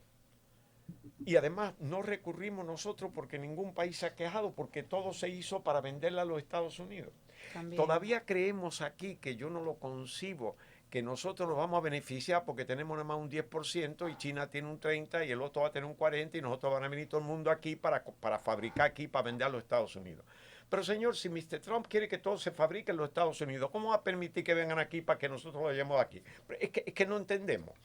Y además no recurrimos nosotros porque ningún país se ha quejado, porque todo se hizo para venderla a los Estados Unidos. También. Todavía creemos aquí, que yo no lo concibo, que nosotros nos vamos a beneficiar porque tenemos nada más un 10% y China tiene un 30% y el otro va a tener un 40% y nosotros van a venir todo el mundo aquí para fabricar aquí, para vender a los Estados Unidos. Pero señor, si Mr. Trump quiere que todo se fabrique en los Estados Unidos, ¿cómo va a permitir que vengan aquí para que nosotros lo llevemos aquí? Es que no entendemos.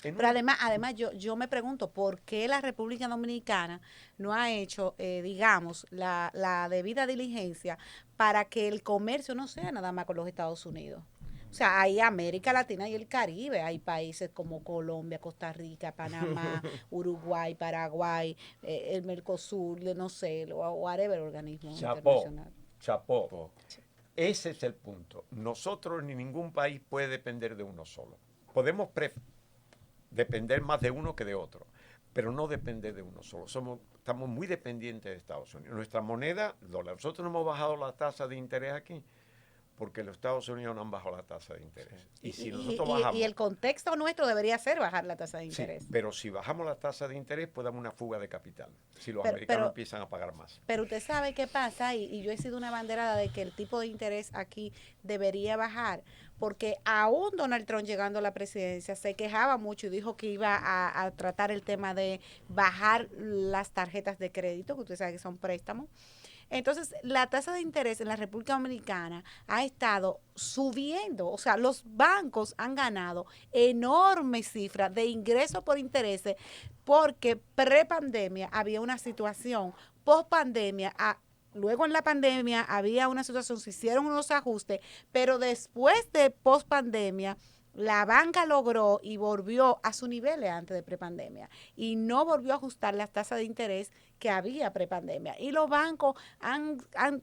Pero además yo me pregunto, ¿por qué la República Dominicana no ha hecho, digamos, la debida diligencia para que el comercio no sea nada más con los Estados Unidos? O sea, hay América Latina y el Caribe, hay países como Colombia, Costa Rica, Panamá, Uruguay, Paraguay, el Mercosur, no sé, whatever organismo internacional. Chapó. Ese es el punto. Nosotros ni ningún país puede depender de uno solo. Podemos depender más de uno que de otro, pero no depender de uno solo. Estamos muy dependientes de Estados Unidos. Nuestra moneda, dólar. Nosotros no hemos bajado la tasa de interés aquí porque los Estados Unidos no han bajado la tasa de interés. Y si nosotros bajamos... Y el contexto nuestro debería ser bajar la tasa de interés. Sí, pero si bajamos la tasa de interés, puede haber una fuga de capital, si los americanos empiezan a pagar más. Pero usted sabe qué pasa, y yo he sido una banderada de que el tipo de interés aquí debería bajar, porque aún Donald Trump llegando a la presidencia se quejaba mucho y dijo que iba a tratar el tema de bajar las tarjetas de crédito, que usted sabe que son préstamos. Entonces, la tasa de interés en la República Dominicana ha estado subiendo, o sea, los bancos han ganado enormes cifras de ingresos por intereses porque pre-pandemia había una situación, post-pandemia, luego en la pandemia había una situación, se hicieron unos ajustes, pero después de post-pandemia, la banca logró y volvió a sus niveles antes de prepandemia y no volvió a ajustar las tasas de interés que había prepandemia. Y los bancos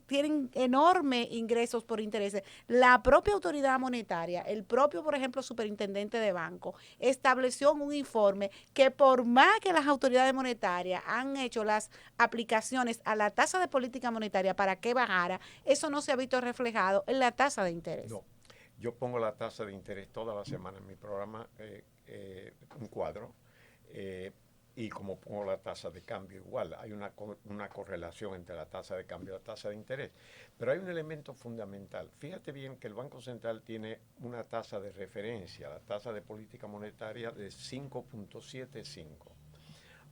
tienen enormes ingresos por intereses. La propia autoridad monetaria, el propio, por ejemplo, superintendente de banco, estableció en un informe que por más que las autoridades monetarias han hecho las aplicaciones a la tasa de política monetaria para que bajara, eso no se ha visto reflejado en la tasa de interés. No. Yo pongo la tasa de interés toda la semana en mi programa, un cuadro, y como pongo la tasa de cambio igual, hay una correlación entre la tasa de cambio y la tasa de interés. Pero hay un elemento fundamental. Fíjate bien que el Banco Central tiene una tasa de referencia, la tasa de política monetaria de 5.75.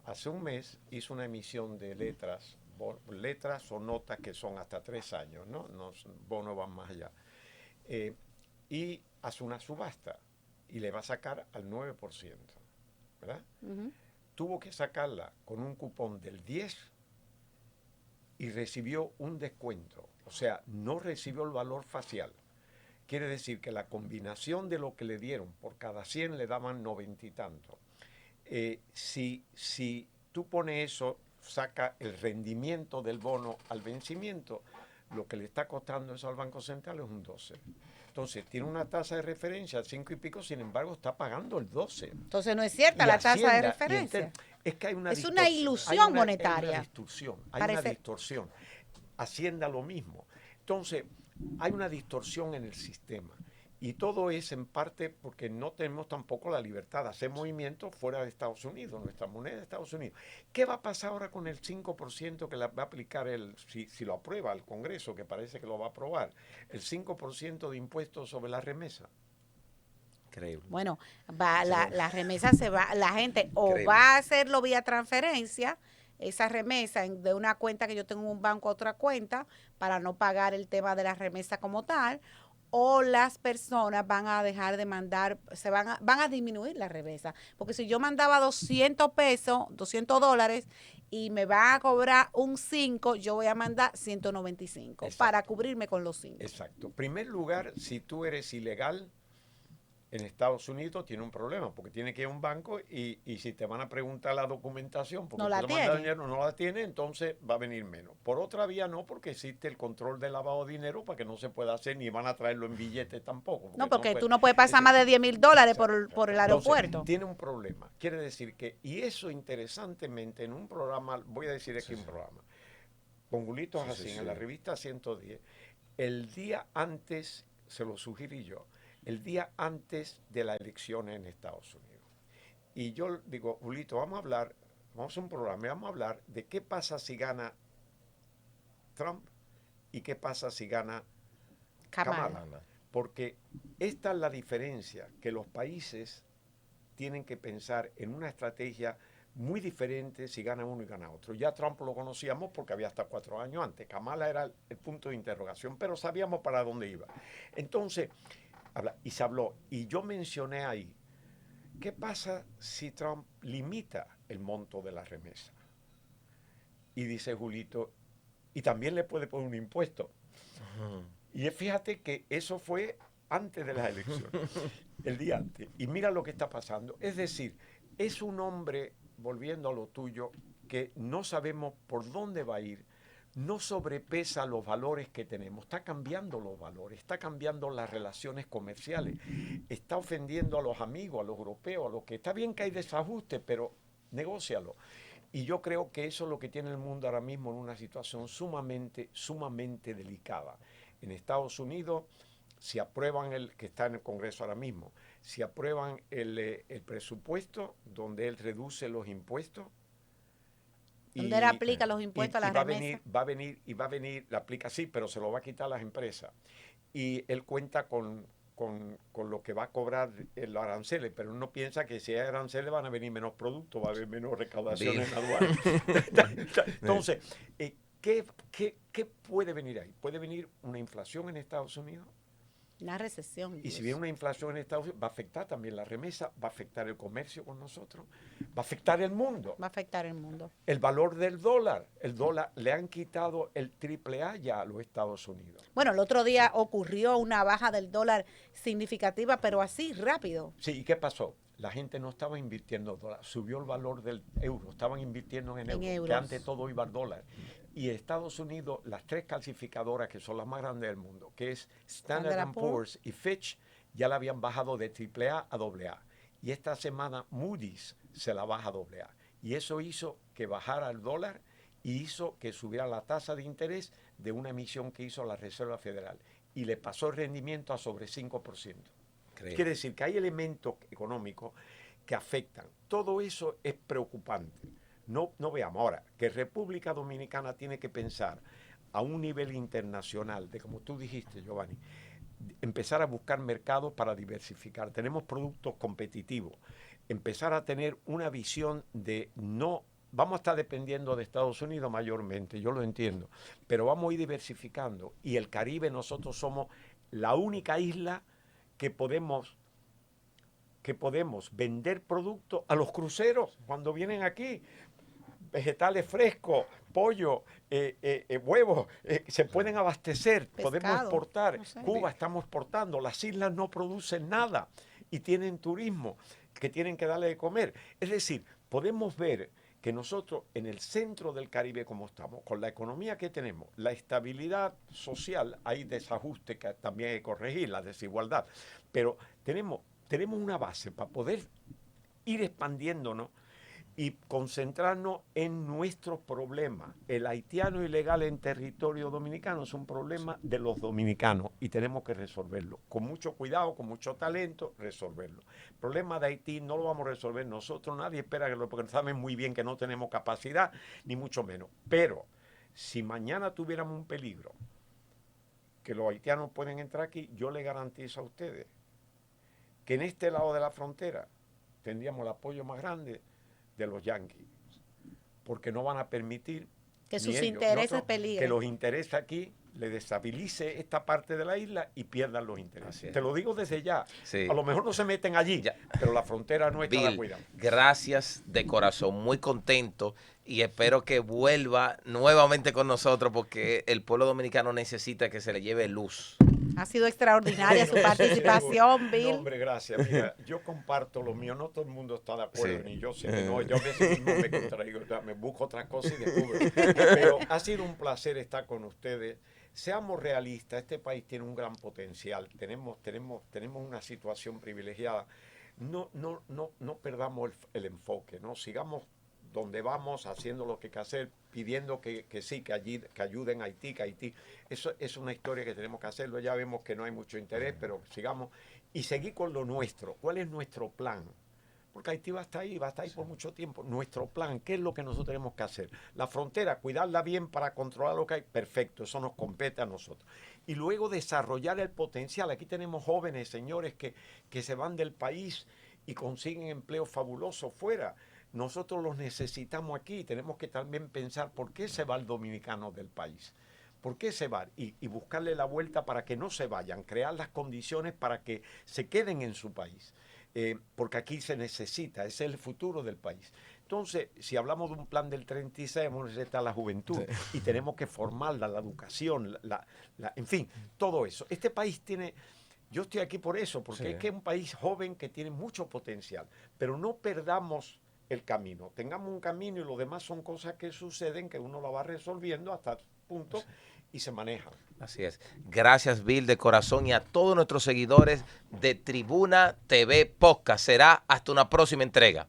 Hace un mes hizo una emisión de letras o notas que son hasta 3 años, ¿no? Los bonos van más allá. Y hace una subasta y le va a sacar al 9%, ¿verdad? Uh-huh. Tuvo que sacarla con un cupón del 10 y recibió un descuento. O sea, no recibió el valor facial. Quiere decir que la combinación de lo que le dieron, por cada 100 le daban 90 y tanto. Si tú pones eso, saca el rendimiento del bono al vencimiento, lo que le está costando eso al Banco Central es un 12%. Entonces, tiene una tasa de referencia al 5 y pico, sin embargo, está pagando el 12%. Entonces, no es cierta la tasa de referencia. Es que hay una distorsión. Es una ilusión monetaria. Hay una distorsión. Hacienda lo mismo. Entonces, hay una distorsión en el sistema. Y todo es en parte porque no tenemos tampoco la libertad de hacer movimientos fuera de Estados Unidos, nuestra moneda de Estados Unidos. ¿Qué va a pasar ahora con el 5% que va a aplicar si lo aprueba el Congreso, que parece que lo va a aprobar, el 5% de impuestos sobre la remesa? Increíble. Bueno, la remesa se va, la gente o va a hacerlo vía transferencia, esa remesa de una cuenta que yo tengo en un banco a otra cuenta, para no pagar el tema de la remesa como tal, o las personas van a dejar de mandar, van a disminuir la remesa. Porque si yo mandaba 200 pesos, $200, y me va a cobrar un 5, yo voy a mandar 195. Exacto. Para cubrirme con los 5. Exacto. En primer lugar, si tú eres ilegal, en Estados Unidos tiene un problema, porque tiene que ir a un banco y si te van a preguntar la documentación, porque No la tú le mandas tiene. dinero, no la tiene, entonces va a venir menos. Por otra vía no, porque existe el control del lavado de dinero para que no se pueda hacer, ni van a traerlo en billetes tampoco. No, porque puede- tú no puedes pasar ese- más de $10,000 por Exacto. el Entonces, aeropuerto. tiene un problema. Quiere decir que, y eso interesantemente en un programa, voy a decir aquí un programa, con Julito Sí, sí, Jacín, sí. en la revista 110, el día antes, se lo sugerí yo, el día antes de las elecciones en Estados Unidos. Y yo digo, Julito, vamos a hablar, vamos a hacer un programa, y vamos a hablar de qué pasa si gana Trump y qué pasa si gana Kamala. Kamala. Porque esta es la diferencia, que los países tienen que pensar en una estrategia muy diferente si gana uno y gana otro. Ya Trump lo conocíamos porque había hasta 4 años antes. Kamala era el punto de interrogación, pero sabíamos para dónde iba. Entonces, y se habló, y yo mencioné ahí, ¿qué pasa si Trump limita el monto de la remesa? Y dice Julito, y también le puede poner un impuesto. Y fíjate que eso fue antes de las elecciones, el día antes. Y mira lo que está pasando. Es decir, es un hombre, volviendo a lo tuyo, que no sabemos por dónde va a ir, no sobrepesa los valores que tenemos, está cambiando los valores, está cambiando las relaciones comerciales, está ofendiendo a los amigos, a los europeos, a los que está bien que hay desajuste, pero negócialo. Y yo creo que eso es lo que tiene el mundo ahora mismo en una situación sumamente, sumamente delicada. En Estados Unidos, si aprueban que está en el Congreso ahora mismo, si aprueban el presupuesto donde él reduce los impuestos, Donde él aplica los impuestos a la remesa. va a venir, la aplica sí, pero se lo va a quitar a las empresas. Y él cuenta con lo que va a cobrar los aranceles, pero uno piensa que si hay aranceles van a venir menos productos, va a haber menos recaudación en aduanas. Entonces, ¿qué puede venir ahí? Puede venir una inflación en Estados Unidos. Una recesión. Y incluso. si viene una inflación en Estados Unidos, va a afectar también la remesa, va a afectar el comercio con nosotros, va a afectar el mundo. Va a afectar el mundo. El valor del dólar. El dólar le han quitado el AAA ya a los Estados Unidos. Bueno, el otro día ocurrió una baja del dólar significativa, pero así rápido. Sí, ¿y qué pasó? La gente no estaba invirtiendo en dólar, subió el valor del euro, estaban invirtiendo en euros, que antes todo iba al dólar. Y Estados Unidos, las 3 calificadoras que son las más grandes del mundo, que es Standard & Poor's y Fitch, ya la habían bajado de AAA a AA. Y esta semana Moody's se la baja a AA. Y eso hizo que bajara el dólar y hizo que subiera la tasa de interés de una emisión que hizo la Reserva Federal. Y le pasó el rendimiento a sobre 5%. Quiere decir que hay elementos económicos que afectan. Todo eso es preocupante. No veamos ahora que República Dominicana tiene que pensar a un nivel internacional, de como tú dijiste, Giovanni, empezar a buscar mercados para diversificar. Tenemos productos competitivos. Empezar a tener una visión de no, vamos a estar dependiendo de Estados Unidos mayormente, yo lo entiendo, pero vamos a ir diversificando. Y el Caribe, nosotros somos la única isla que podemos vender productos a los cruceros cuando vienen aquí. Vegetales frescos, pollo, huevos, se pueden abastecer, Pescado, podemos exportar. no sé. Cuba estamos exportando, las islas no producen nada y tienen turismo que tienen que darle de comer. Es decir, podemos ver que nosotros en el centro del Caribe como estamos, con la economía que tenemos, la estabilidad social, hay desajustes que también hay que corregir, la desigualdad, pero tenemos una base para poder ir expandiéndonos y concentrarnos en nuestros problemas. El haitiano ilegal en territorio dominicano es un problema de los dominicanos y tenemos que resolverlo. Con mucho cuidado, con mucho talento, resolverlo. El problema de Haití no lo vamos a resolver nosotros, nadie espera que porque saben muy bien que no tenemos capacidad, ni mucho menos. Pero si mañana tuviéramos un peligro, que los haitianos pueden entrar aquí, yo les garantizo a ustedes que en este lado de la frontera tendríamos el apoyo más grande de los yanquis, porque no van a permitir que ni sus ellos, intereses nosotros, peligren. que los intereses aquí le destabilice esta parte de la isla y pierdan los intereses. Te lo digo desde ya. Sí. A lo mejor no se meten allí, Ya. pero la frontera nuestra la Bill, cuidan. gracias de corazón, muy contento y espero que vuelva nuevamente con nosotros porque el pueblo dominicano necesita que se le lleve luz. Ha sido extraordinaria su participación, Bill. No, hombre, gracias. Mira, yo comparto lo mío. No todo el mundo está de acuerdo, Sí. ni yo sé que no. Yo a veces mismo me contraigo, me busco otras cosas y descubro. Pero ha sido un placer estar con ustedes. Seamos realistas, este país tiene un gran potencial. Tenemos una situación privilegiada. No perdamos el enfoque, ¿no? Sigamos donde vamos, haciendo lo que hay que hacer, pidiendo que sí, que ayuden a Haití, que Haití. Eso es una historia que tenemos que hacerlo. Ya vemos que no hay mucho interés, pero sigamos. Y seguir con lo nuestro. ¿Cuál es nuestro plan? Porque Haití va a estar ahí por mucho tiempo. Nuestro plan, ¿qué es lo que nosotros tenemos que hacer? La frontera, cuidarla bien para controlar lo que hay. Perfecto, eso nos compete a nosotros. Y luego desarrollar el potencial. Aquí tenemos jóvenes, señores, que se van del país y consiguen empleos fabulosos fuera. Nosotros los necesitamos aquí. Tenemos que también pensar por qué se va el dominicano del país. ¿Por qué se va? Y buscarle la vuelta para que no se vayan, crear las condiciones para que se queden en su país. Porque aquí se necesita, ese es el futuro del país. Entonces, si hablamos de un plan del 36, necesita la juventud y tenemos que formarla, la educación, en fin, todo eso. Este país tiene... Yo estoy aquí por eso, porque es que es un país joven que tiene mucho potencial, pero no perdamos el camino. Tengamos un camino y lo demás son cosas que suceden, que uno la va resolviendo hasta punto y se maneja. Así es. Gracias, Bill, de corazón, y a todos nuestros seguidores de Tribuna TV Podcast. Será hasta una próxima entrega.